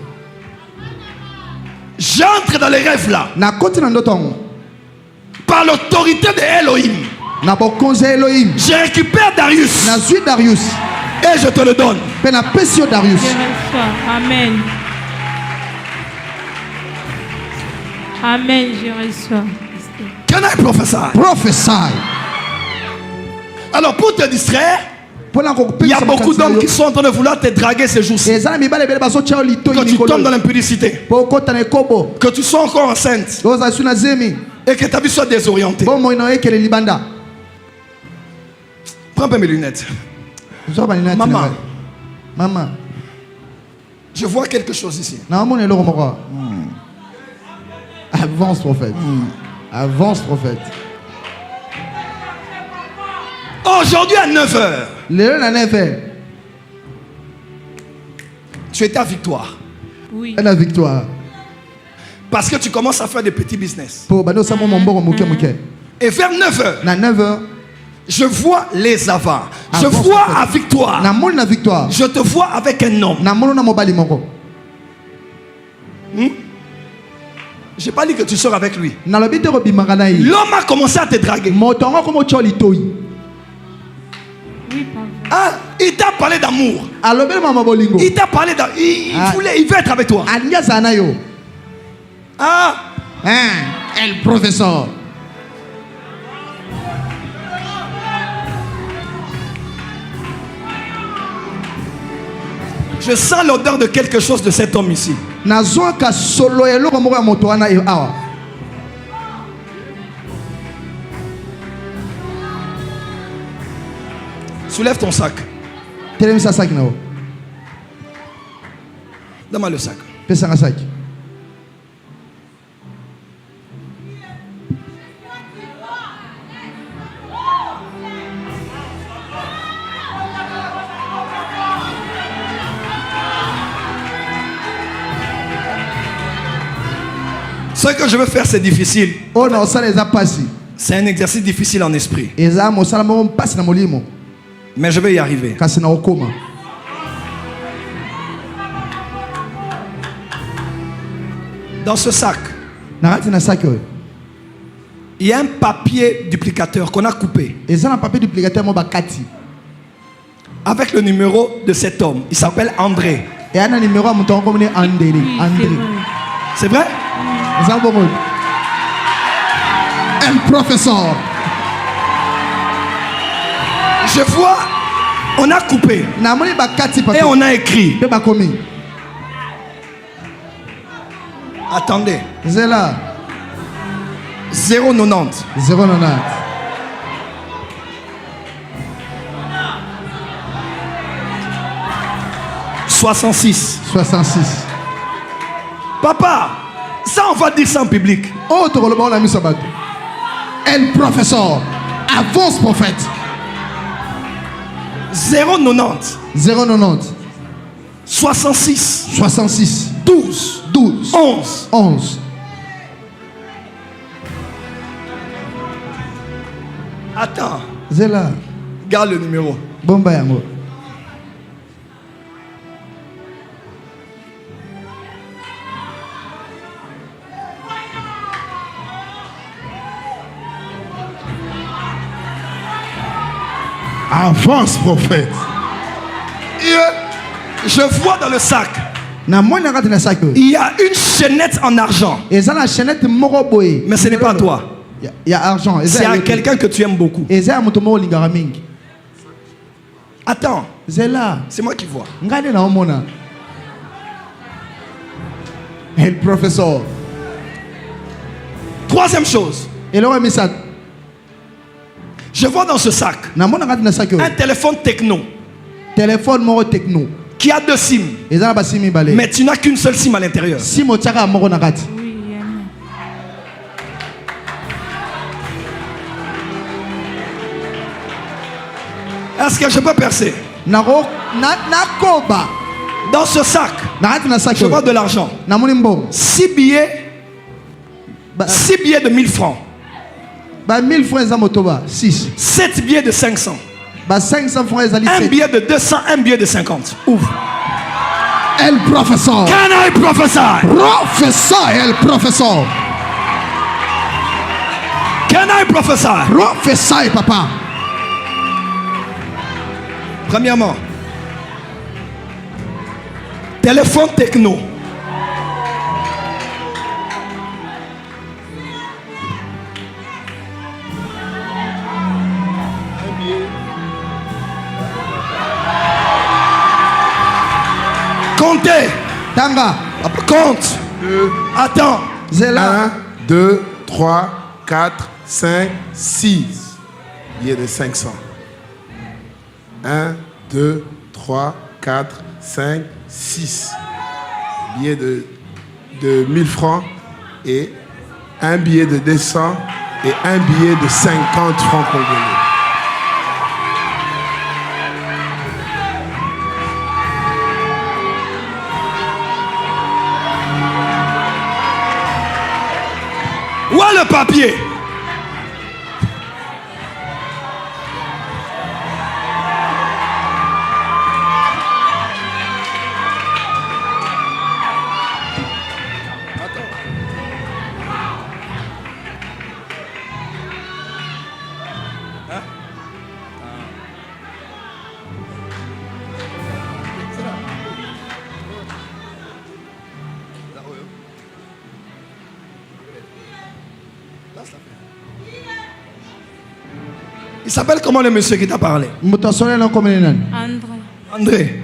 J'entre dans les rêves là. Par l'autorité de Elohim. Je récupère Darius. Et je te le donne. Amen. Amen, je reçois. Can I prophesy? Prophesy. Alors pour te distraire, il y a beaucoup d'hommes qui sont en train de vouloir te draguer ces jours-ci. Que tu tombes dans l'impudicité. Que tu sois encore enceinte. Et que ta vie soit désorientée. Prends pas mes lunettes. Maman. Je vois quelque chose ici. Avance, prophète. Avance, prophète. Aujourd'hui à 9h. Tu étais à Victoire. Oui. La victoire. Parce que tu commences à faire des petits business. Et vers 9h, je vois les avants. Je vois à Victoire. Je te vois avec un homme. Je n'ai pas dit que tu sors avec lui. L'homme a commencé à te draguer. Oui, pardon. Ah, il t'a parlé d'amour. Il t'a parlé d'amour. Il veut être avec toi. Ah, El professeur. je sens l'odeur de quelque chose de cet homme ici. Soulève ton sac. Donne-moi le sac. Ce que je veux faire, c'est difficile. Oh non, ça les a passés. C'est un exercice difficile en esprit. Mais je vais y arriver. Dans ce sac, il y a un papier duplicateur qu'on a coupé. Avec le numéro de cet homme. Il s'appelle André. C'est vrai? Un professeur. Je vois, on a coupé. Et on a écrit. Attendez. 090. 66. Papa, ça on va dire ça en public. El professeur. Avance prophète. 090. 66. 12. 11. Attends. Garde le numéro. Avance, prophète. Je vois dans le sac. Il y a une chaînette en argent. Mais ce n'est pas toi. Il y a argent. C'est à quelqu'un que tu aimes beaucoup. Attends. C'est moi qui vois. El professeur. Troisième chose. Je vois dans ce sac un téléphone techno. Qui a 2 SIM. Mais tu n'as qu'une seule SIM à l'intérieur. Oui, Est-ce que je peux percer? Dans ce sac, je vois de l'argent. 6 billets. 6 billets de 1000 francs. 1000 francs 6. 7 billets de 500. 500 francs un billet de 200, un billet de 50. Ouvre. El professeur. Can I prophesy? Professeur, el professeur. Can I prophesy? Prophesy, papa. Premièrement, téléphone techno. Comptez. Tanga. Compte. Attends. 1, 2, 3, 4, 5, 6. Billet de 500. 1, 2, 3, 4, 5, 6. Billet de 1000 francs et un billet de 200 et un billet de 50 francs congolais. Où est le papier? Il s'appelle comment le monsieur qui t'a parlé? André. André.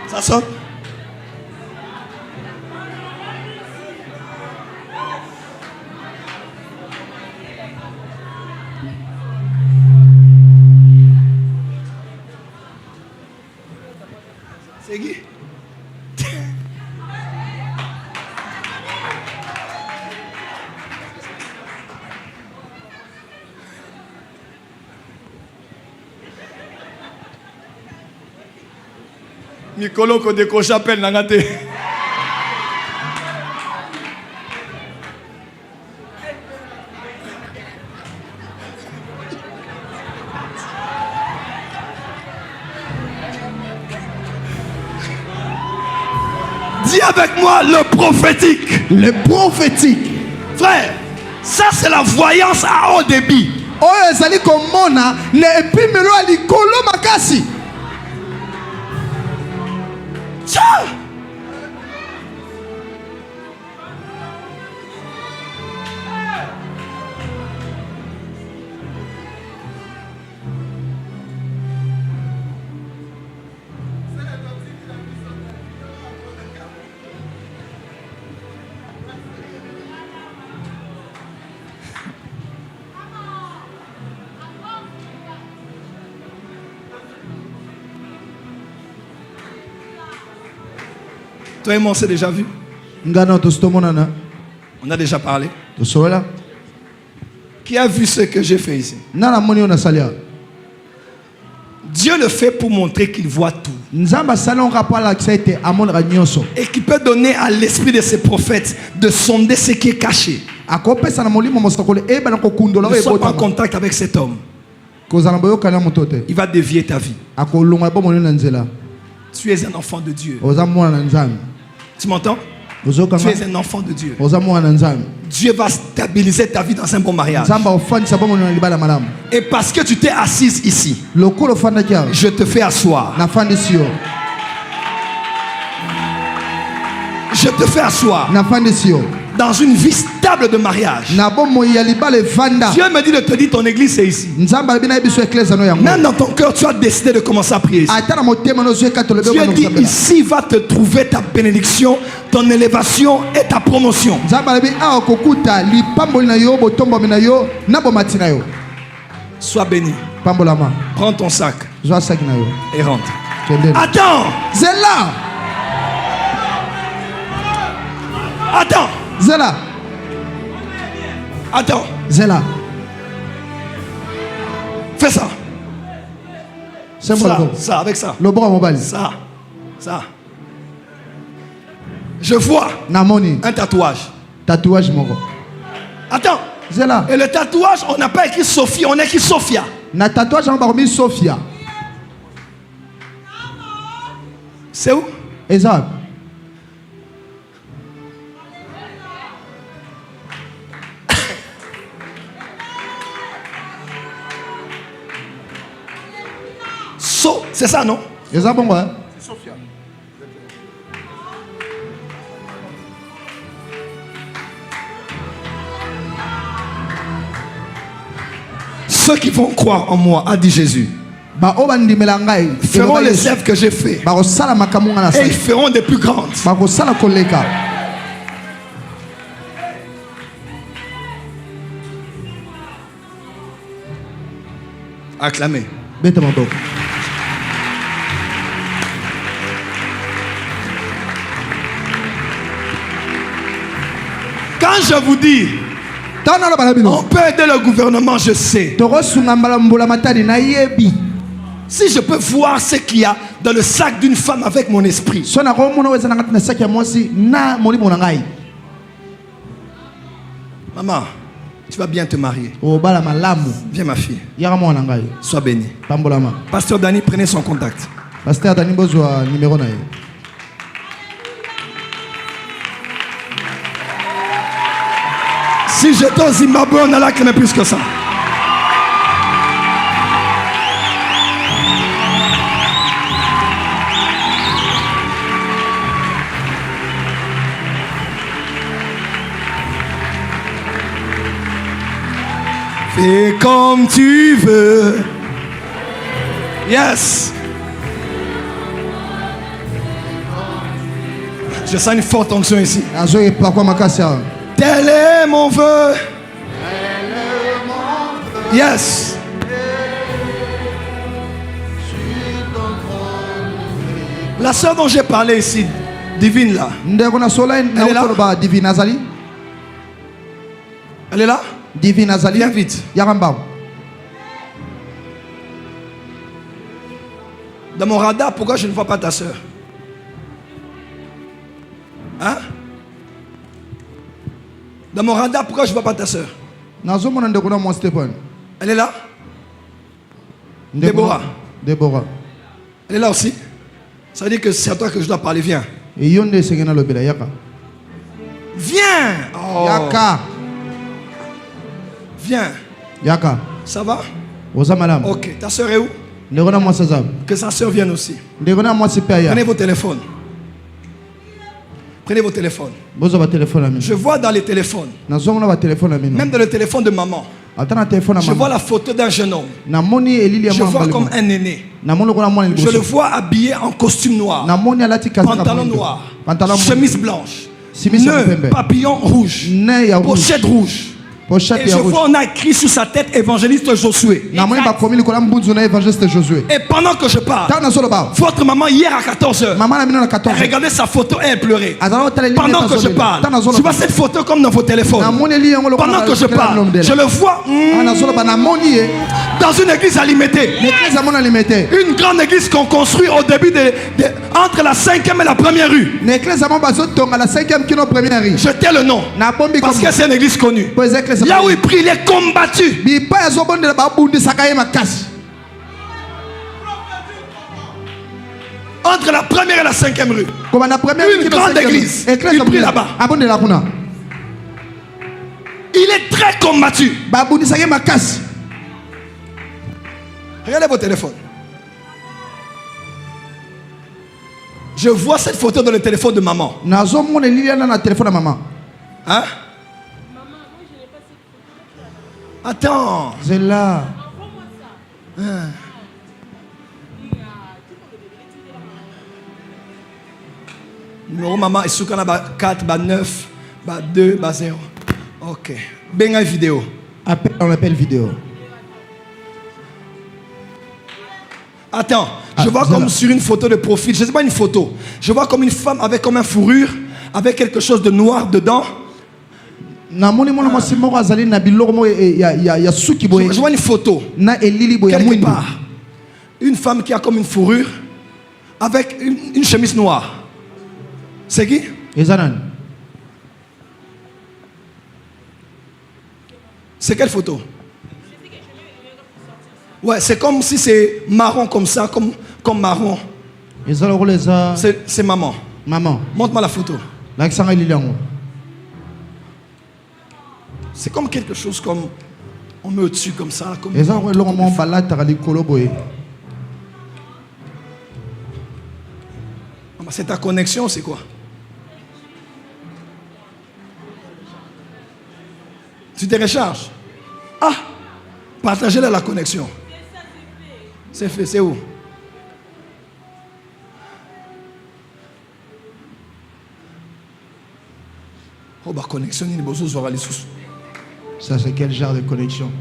Ça sonne? C'est qui? Mikolo ko décroche appel nangate. Dis avec moi le prophétique. Le prophétique. Frère, ça c'est la voyance à haut débit. Oyo ezali komona ne epimelo ya likolo makasi. Tiens! Toi et moi, on s'est déjà vu. On a déjà parlé. Qui a vu ce que j'ai fait ici? Dieu le fait pour montrer qu'il voit tout. Et qu'il peut donner à l'esprit de ses prophètes de sonder ce qui est caché. Ne sois pas en contact avec cet homme. Il va dévier ta vie. Tu es un enfant de Dieu. Tu m'entends? Tu es un enfant de Dieu. Dieu va stabiliser ta vie dans un bon mariage. Et parce que tu t'es assise ici, je te fais asseoir. Je te fais asseoir dans une vie stable de mariage. Dieu me dit de te dire ton église c'est ici. Même dans ton cœur, tu as décidé de commencer à prier ici. Dieu dit ici va te trouver ta bénédiction, ton élévation et ta promotion. Sois béni. Prends ton sac et rentre. Attends. Attends. Zela. Attends. Zela. Fais ça. C'est ça, avec ça. Le bras mobile. Ça. Je vois un tatouage. Tatouage, mon gars. Attends. Zela. Et le tatouage, on n'a pas écrit Sophie, on a écrit Sophia. Na tatouage, on a mis Sophia. C'est où? Exact. C'est ça, non? C'est ça, bon, ouais. C'est Sophia. Ceux qui vont croire en moi, a dit Jésus, feront les œuvres que j'ai fait. Et ils feront des plus grandes. Acclamez. Quand je vous dis On peut aider le gouvernement, je sais. Si je peux voir ce qu'il y a dans le sac d'une femme avec mon esprit. Maman, tu vas bien te marier. Viens ma fille. Sois bénie. Pasteur Dani, prenez son contact. Pasteur Dani bozwa numéro na. Si j'étais au Zimbabwe, on a la clé plus que ça. Fais comme tu veux. Yes. Je sens une forte onction ici. Tel est mon vœu. Yes. La sœur dont j'ai parlé ici, divine là. Elle est là. Elle est là. Divine Azali. Viens vite. Dans mon radar, pourquoi je ne vois pas ta sœur? Hein? Dans mon radar, pourquoi je ne vois pas ta sœur? Elle est là? Déborah. Elle est là aussi? Ça veut dire que c'est à toi que je dois parler. Viens. Viens. Oh. Yaka. Viens. Yaka. Ça va? Ok. Ta sœur est où? Que sa sœur vienne aussi. Prenez vos téléphones. Prenez vos téléphones. Je vois dans les téléphones, même dans le téléphone de maman, je vois la photo d'un jeune homme. Je vois comme un aîné. Je le vois habillé en costume noir, pantalon noir, chemise blanche, nœud, papillon rouge, pochette rouge. Et je vois, on a écrit sur sa tête évangéliste Josué. Et pendant que je parle, votre maman hier à 14h, elle regardait sa photo et elle pleurait. Pendant que je parle, je vois cette photo comme dans vos téléphones. Pendant que je parle, je le vois dans une église alimentée. Une grande église qu'on construit au début entre la 5e et la première rue. Jetez le nom parce que c'est une église connue. Là où il prie, il est combattu. Entre la première et la 5e rue. Une grande église. Il prie là-bas. Il est très combattu. Regardez vos téléphones. Je vois cette photo dans le téléphone de maman. Hein? Attends. C'est là. Numéro maman est sous 4, 9, 2, 0. Ok. Benga vidéo. On appelle vidéo. Attends. Je vois comme sur une photo de profil. Je ne sais pas une photo. Je vois comme une femme avec comme une fourrure, avec quelque chose de noir dedans. Je vois une photo quelque part. Une femme qui a comme une fourrure avec une chemise noire. C'est qui? C'est quelle photo? Ouais, c'est comme si c'est marron comme ça, comme marron. C'est maman. Maman. Montre-moi la photo. C'est comme quelque chose comme on met au-dessus comme ça. C'est ta connexion, c'est quoi? Tu te recharges? Ah! Partagez la connexion. C'est fait, c'est où? Oh, bah, connexion, il y a besoin de sous. Ça, c'est quel genre de connexion?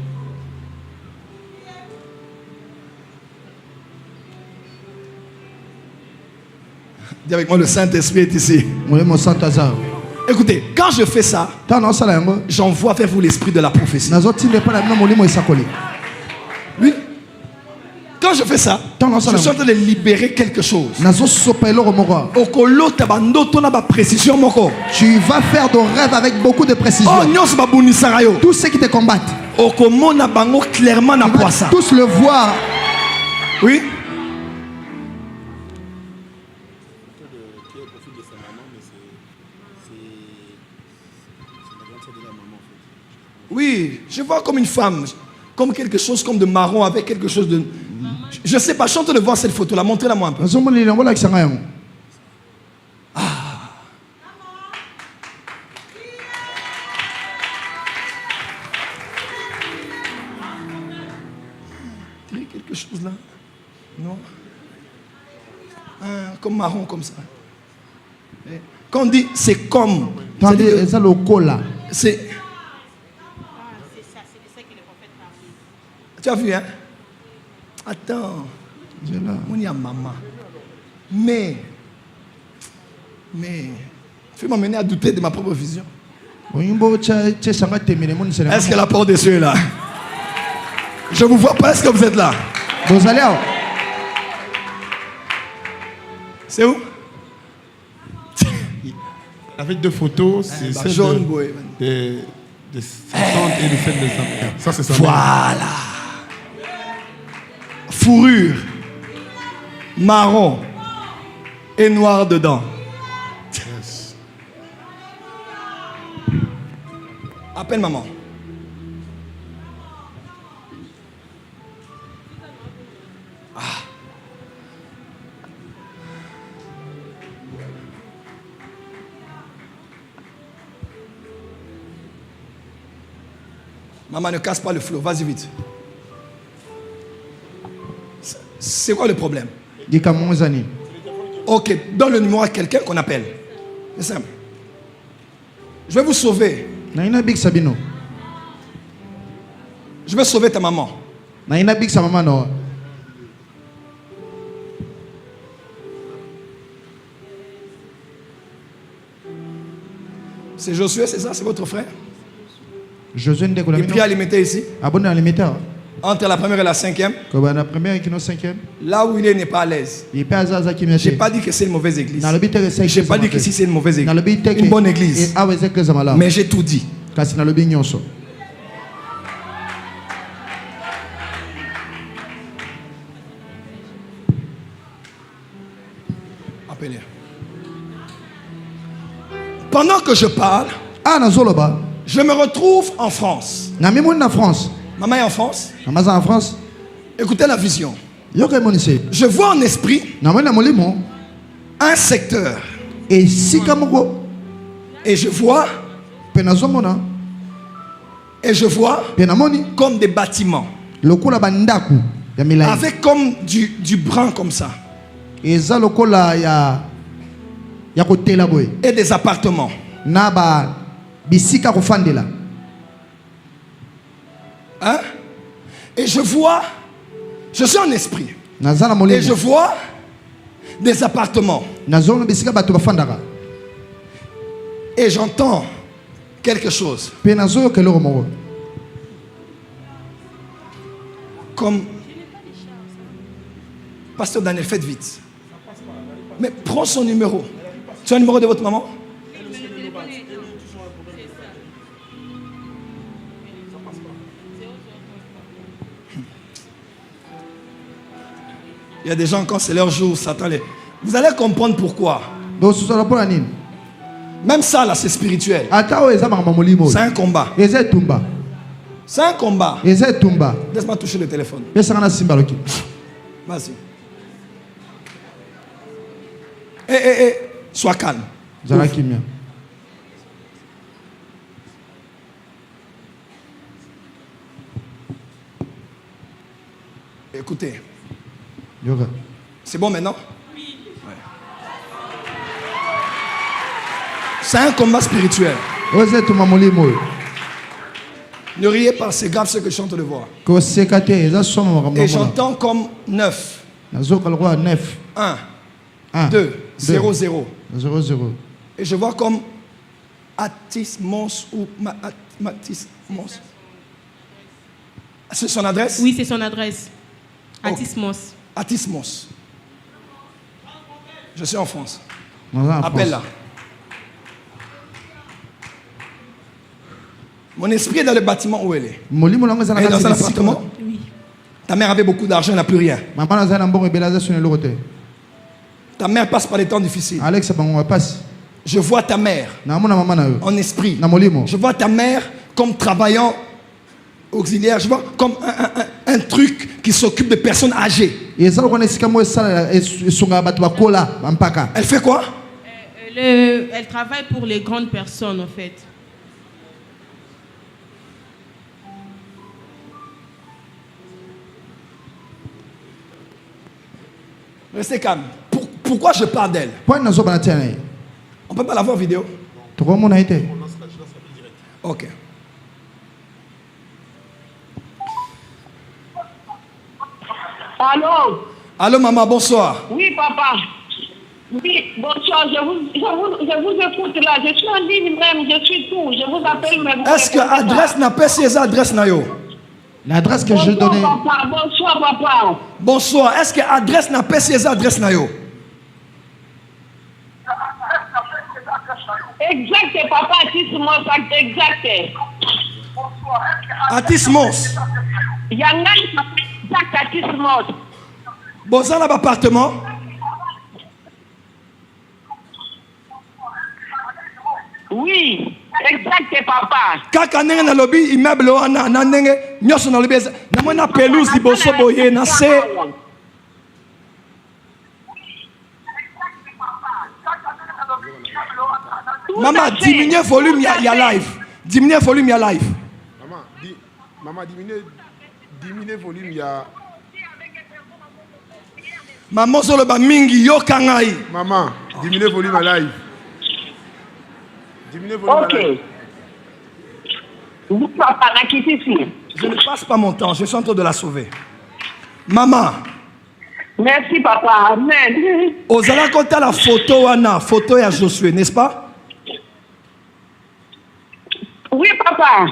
Dis avec moi, le Saint-Esprit est ici. Mon Saint-Azar. Écoutez, quand je fais ça, j'envoie vers vous l'esprit de la prophétie. Oui. Quand je fais ça, je suis en train de libérer quelque chose. Tu vas faire de rêves avec beaucoup de précision. Tous ceux qui te combattent, tous le voir. Oui. Oui, je vois comme une femme, comme quelque chose comme de marron avec quelque chose de... Je ne sais pas, chante de voir cette photo-là, montrez-la moi un peu. Ah. Quelque chose là. Non. Comme marron, comme ça. Quand on dit c'est comme... C'est... Tu as vu, hein? Attends. On y a maman. Mais, fais m'amener à douter de ma propre vision. Est-ce que la porte des cieux est là? Je ne vous vois pas, est-ce que vous êtes là? Vous allez où? C'est où? Avec deux photos, c'est celle jaune, de Satan et de celle de Satan. Ça, c'est ça. Voilà. Fourrure, marron et noir dedans. Yes. Appelle maman. Ah. Maman, ne casse pas le flot, vas-y vite. C'est quoi le problème? Ok, donne le numéro à quelqu'un qu'on appelle. C'est simple. Je vais vous sauver. Je vais sauver ta maman. C'est Josué, c'est ça? C'est votre frère? Et puis à l'imiter ici. Entre la première et la cinquième. Là où il est, n'est pas à l'aise. Je n'ai pas dit que c'est une mauvaise église. Je n'ai pas dit que si c'est une mauvaise église. Une bonne église. Mais j'ai tout dit. Appelez. Pendant que je parle, je me retrouve en France. Maman est en France. Écoutez la vision. Je vois en esprit un secteur. Et je vois comme des bâtiments. Avec comme du brun comme ça. Et des appartements. Hein? Et je vois, je suis en esprit. Et je vois des appartements. Et j'entends quelque chose. Comme Pasteur Daniel, faites vite. Mais prends son numéro. Tu as le numéro de votre maman? Il y a des gens, quand c'est leur jour, Satan les... Vous allez comprendre pourquoi. Même ça, là, c'est spirituel. C'est un combat. C'est un combat. Laisse-moi toucher le téléphone. Vas-y. Sois calme. Écoutez. C'est bon maintenant? Oui. Ouais. C'est un combat spirituel. Ne riez pas, c'est grave ce que je suis en train de voir. Et j'entends comme 9. 1, 2, 0, 0. Et je vois comme Atismos ou Matismos. C'est son adresse? Oui, c'est son adresse. Atismos. Atismos. Je suis en France. Voilà, Appelle-la. Mon esprit est dans le bâtiment où elle est. Elle est dans un appartement. Oui. Ta mère avait beaucoup d'argent, elle n'a plus rien. Ta mère passe par des temps difficiles. Alex, passe. Je vois ta mère en esprit. Je vois ta mère comme travaillant auxiliaire. Je vois comme un truc qui s'occupe de personnes âgées. Elle fait quoi? Elle travaille pour les grandes personnes, en fait. Restez calme. Pourquoi je parle d'elle? On ne peut pas la voir en vidéo? Ok. Allô? Allô, maman, bonsoir. Oui, papa. Oui, bonsoir. Je vous écoute là. Je suis en ligne même. Je suis tout. Je vous appelle même. Est-ce que l'adresse n'a pas ses adresses, Nayo? L'adresse que je donnais. Papa. Bonsoir, papa. Bonsoir. Est-ce que l'adresse n'a pas ses adresses, Nayo? Exact, papa. Atismos. Exact. Atismos. Yangan, exact, Atismos. Bon, ça, l'appartement? Oui. Exact, papa. Kaka ndenge na lobi immeuble wana na ndenge nyoso na lobi na mona pelouse liboso boye na se. Maman, diminuez volume ya live. Diminuez volume ya live. Maman, diminuez volume ya. Maman zoloba mingi yo kangai. Maman, diminuez volume à live. Diminuez volume à live. Ok. Papa, n'a quitté ici. Je ne passe pas mon temps, je suis en train de la sauver. Maman. Merci, papa. Amen. Ozala kota la photo wana, photo ya Josué, n'est-ce pas? Oui, papa.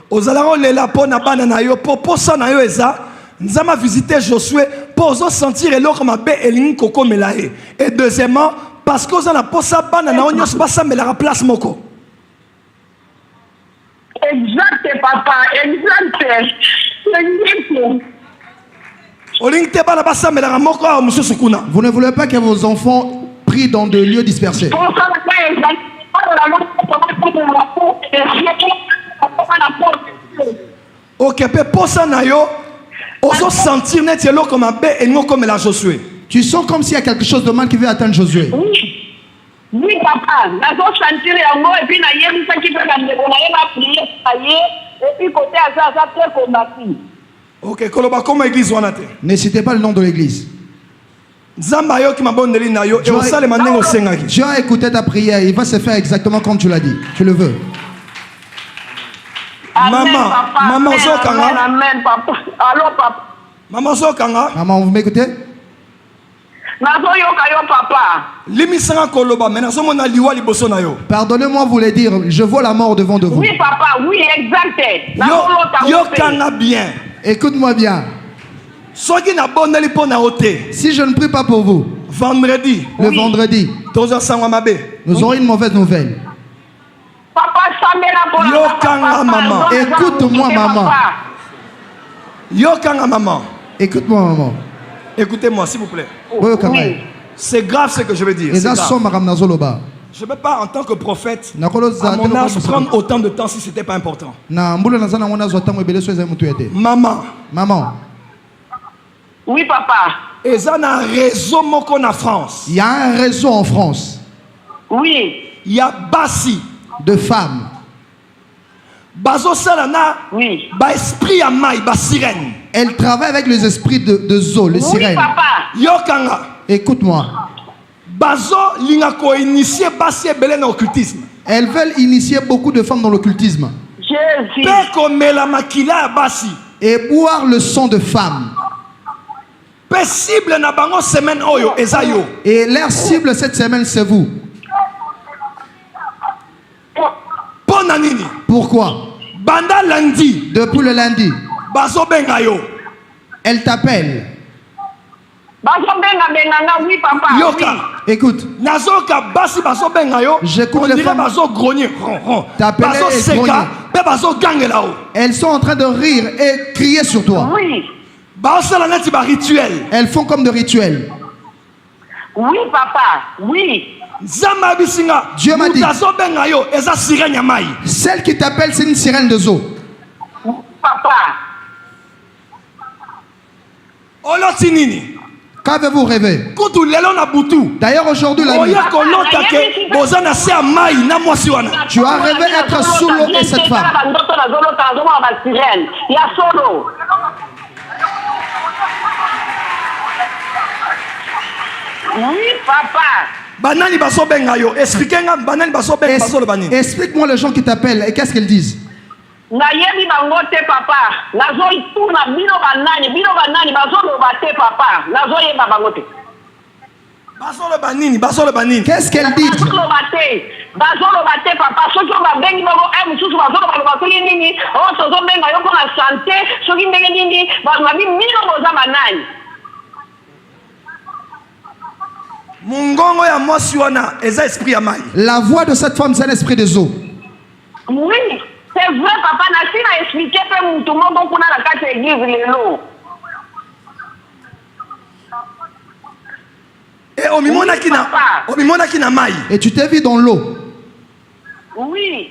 Ozala olela po na bana na yo, po sa na yo eza. Nzama visiter Josué pour sentir eloko mabe elingi koko melae. Et deuxièmement, parce que ozala po sa bana na onyos pas sa melara place moko. Exact, papa. Exact. Olingi te bana basa melara moko a mususu kuna. Vous ne voulez pas que vos enfants prient dans des lieux dispersés. Ok, pe posa na yo, ozo sentir net yelo comme abe engo comme la Josué. Tu sens comme s'il y a quelque chose de mal qui veut atteindre Josué. Oui, papa. Nazo sentir yango et puis na yemi sa ki pe na ndeko na ye na prier aye et puis côté asa très combattu. Ok, koloba comme église wana te. Ne citez pas le nom de l'église. Nzamba yo ki mabondeli na yo et osale mandengo sengaki. Tu as écouté ta prière, il va se faire exactement comme tu l'as dit. Tu le veux. Amen, Maman, papa. maman Amen, zokanga. amen, amen, papa. Allô, papa. Maman zokanga. Maman, vous m'écoutez? Nazo yoka yo, papa. Limisanga koloba, mais nazo mona liwa liboso na yo. Pardonnez-moi vous le dire, je vois la mort devant de vous. Oui, papa, oui, exact. Yo kanga bien. Écoute-moi bien. Soki na bondeli po na ote. Si je ne prie pas pour vous, Vendredi. le vendredi, Tozo sangwa mabe. nous aurons une mauvaise nouvelle. Papa, Samela pour Yo kanga maman. Écoute-moi, maman. Yo kanga maman. Écoute-moi, maman. Écoutez-moi, s'il vous plaît. Oui, quand même. C'est grave ce que je veux dire. Et c'est là, grave. sommes à Zoloba. Je ne peux pas, en tant que prophète, À à mon âge, prendre autant de temps si ce n'était pas important. Maman. Maman. Oui, papa. Et ça, il y a un réseau moko na France. Il y a un réseau en France. Oui. Il y a Bassi. De femmes. Bazo Salana. Oui. Ba esprit à maï, ba sirène. Elle travaille avec les esprits de Zo, les sirènes. Oui, papa. Yokanga. Écoute-moi. Bazo lingako initié Bassi et Belén en occultisme. Elles veulent initier beaucoup de femmes dans l'occultisme. Jésus. Peko la makila à Bassi. Et boire le sang de femmes. Possible na bango semaine oyo ezayo. Et leur cible cette semaine, c'est vous. Pourquoi? Banda lundi. Depuis le lundi. Bazo bengayo. Elle t'appelle. Oui, papa. Yoka. Oui. Écoute. Nazoka basi bazo bengayo. J'écoute les femmes. Bazo grogner. T'appelles et grogner. Bazo gangela. Elles sont en train de rire et crier sur toi. Oui. Bazo la neti ba rituel. Elles font comme de rituels. Oui, papa. Oui. Dieu m'a dit. Celle qui t'appelle, c'est une sirène de eau. Papa. Qu'avez-vous rêvé? D'ailleurs, aujourd'hui, la nuit, tu as rêvé être sous l'eau et cette femme. Oui, papa. Banani baso bengayo. Expliquez-moi banani baso bengayo. Explique-moi les gens qui t'appellent et qu'est-ce qu'ils disent. Nayebi bangote papa. Nazo ituna bino banani bazo lobate papa. Nazo yeba bangote. Baso le banini. Qu'est-ce qu'elles disent? Bazo lobate papa. Soki ba bengi bango mususu bazo lobate nini? O tozo bengayo pour la santé. Soki ndenge nini? Ba mabi mino boza banani. La voix de cette femme, c'est l'esprit des eaux. Oui, c'est vrai, papa. Nasi na expliqué pe mutu moko kuna na kati ya église lelo. Et tu t'es vu dans l'eau. Oui.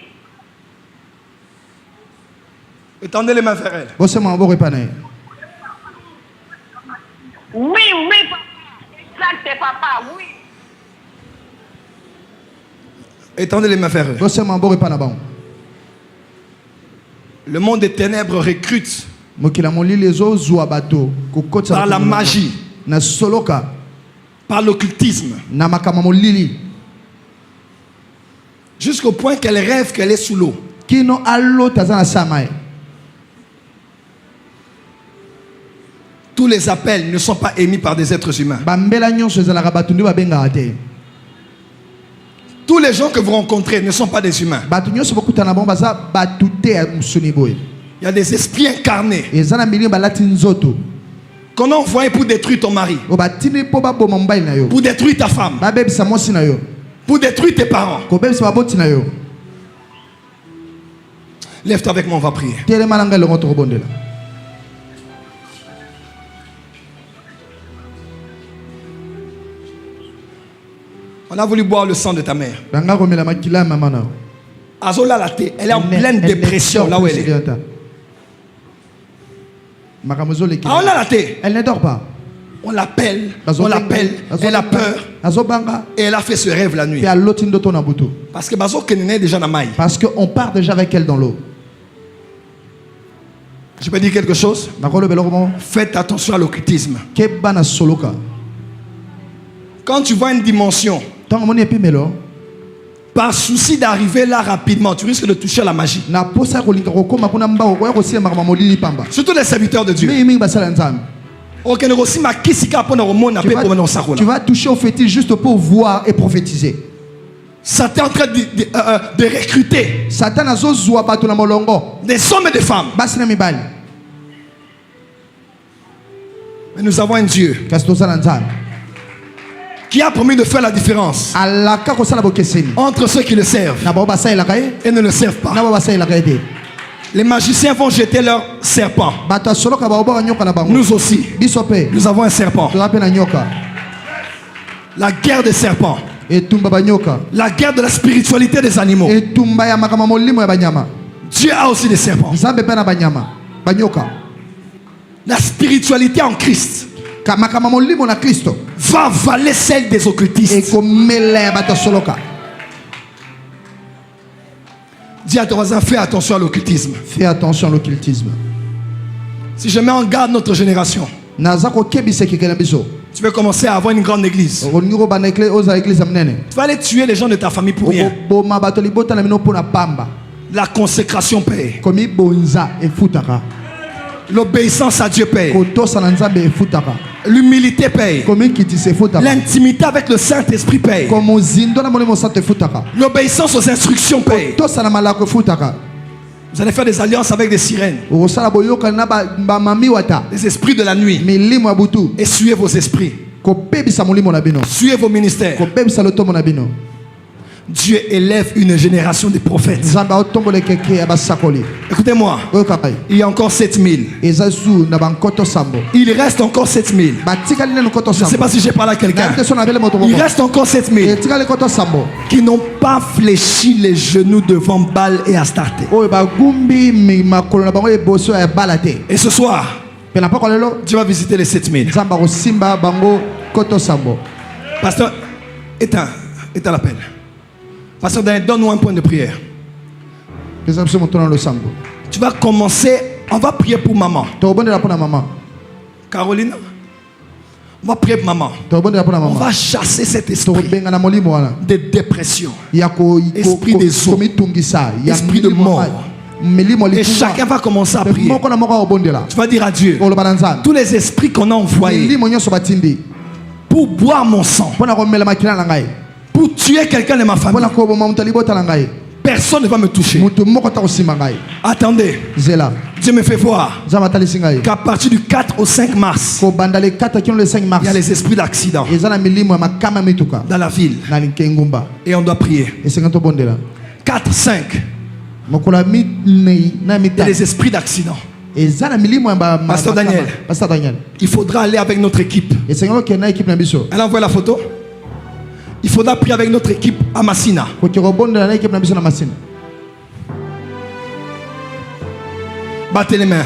Étendez les mains vers elle. Oui, papa. Exact, papa, oui. Étendez les mains vers elle. Le monde des ténèbres recrute par la magie, par l'occultisme, jusqu'au point qu'elle rêve qu'elle est sous l'eau. Tous les appels ne sont pas émis par des êtres humains. Tous les gens que vous rencontrez ne sont pas des humains. Il y a des esprits incarnés qu'on a envoyés pour détruire ton mari, pour détruire ta femme, pour détruire tes parents. Lève-toi avec moi, on va prier. On a voulu boire le sang de ta mère. Azola la thé, elle est en pleine dépression là où elle est. Azola la thé. Elle ne dort pas. On l'appelle, elle a peur. Et elle a fait ce rêve la nuit. Parce que Bazo Kenene déjà na mai. Parce qu'on part déjà avec elle dans l'eau. Je peux dire quelque chose? Faites attention à l'occultisme. Quand tu vois une dimension, par souci d'arriver là rapidement, tu risques de toucher à la magie. Surtout les serviteurs de Dieu. Tu vas toucher au fétiche juste pour voir et prophétiser. Satan est en train de recruter des hommes et des femmes. Mais nous avons un Dieu qui a promis de faire la différence entre ceux qui le servent et ne le servent pas. Les magiciens vont jeter leur serpent. Nous aussi, nous avons un serpent. La guerre des serpents. La guerre de la spiritualité des animaux. Dieu a aussi des serpents. La spiritualité en Christ va avaler celle des occultistes. Dis à ton voisin, fais attention à l'occultisme. Fais attention à l'occultisme. Si je mets en garde notre génération, tu veux commencer à avoir une grande église. Tu vas aller tuer les gens de ta famille pour rien. La consécration paye. L'obéissance à Dieu paye. L'humilité paye. L'intimité avec le Saint-Esprit paye. L'obéissance aux instructions paye. Vous allez faire des alliances avec des sirènes. Les esprits de la nuit. Essuyez vos esprits. Suivez vos ministères. Dieu élève une génération de prophètes. Écoutez-moi. Il y a encore 7000. Il reste encore 7000. Je ne sais pas si j'ai parlé à quelqu'un. Il reste encore 7000 qui n'ont pas fléchi les genoux devant Baal et Astarté. Et ce soir, Dieu va visiter les 7000. Pasteur, éteins l'appel. Pasteur Daniel, donne-nous un point de prière. Tu vas commencer, on va prier pour maman. Caroline, on va prier pour maman. On va chasser cet esprit de dépression, esprit des eaux, esprit de mort. Et chacun va commencer à prier. Tu vas dire à Dieu, tous les esprits qu'on a envoyés pour boire mon sang, pour tuer quelqu'un de ma famille, personne ne va me toucher. Attendez, Dieu me fait voir qu'à partir du 4 au 5 mars, il y a les esprits d'accident dans la ville. Et on doit prier. 4, 5. Il y a les esprits d'accident. Pasteur Daniel, il faudra aller avec notre équipe. Elle envoie la photo. Il faudra prier avec notre équipe à Massina. Battez les mains.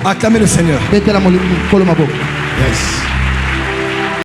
Acclamez le Seigneur. Yes.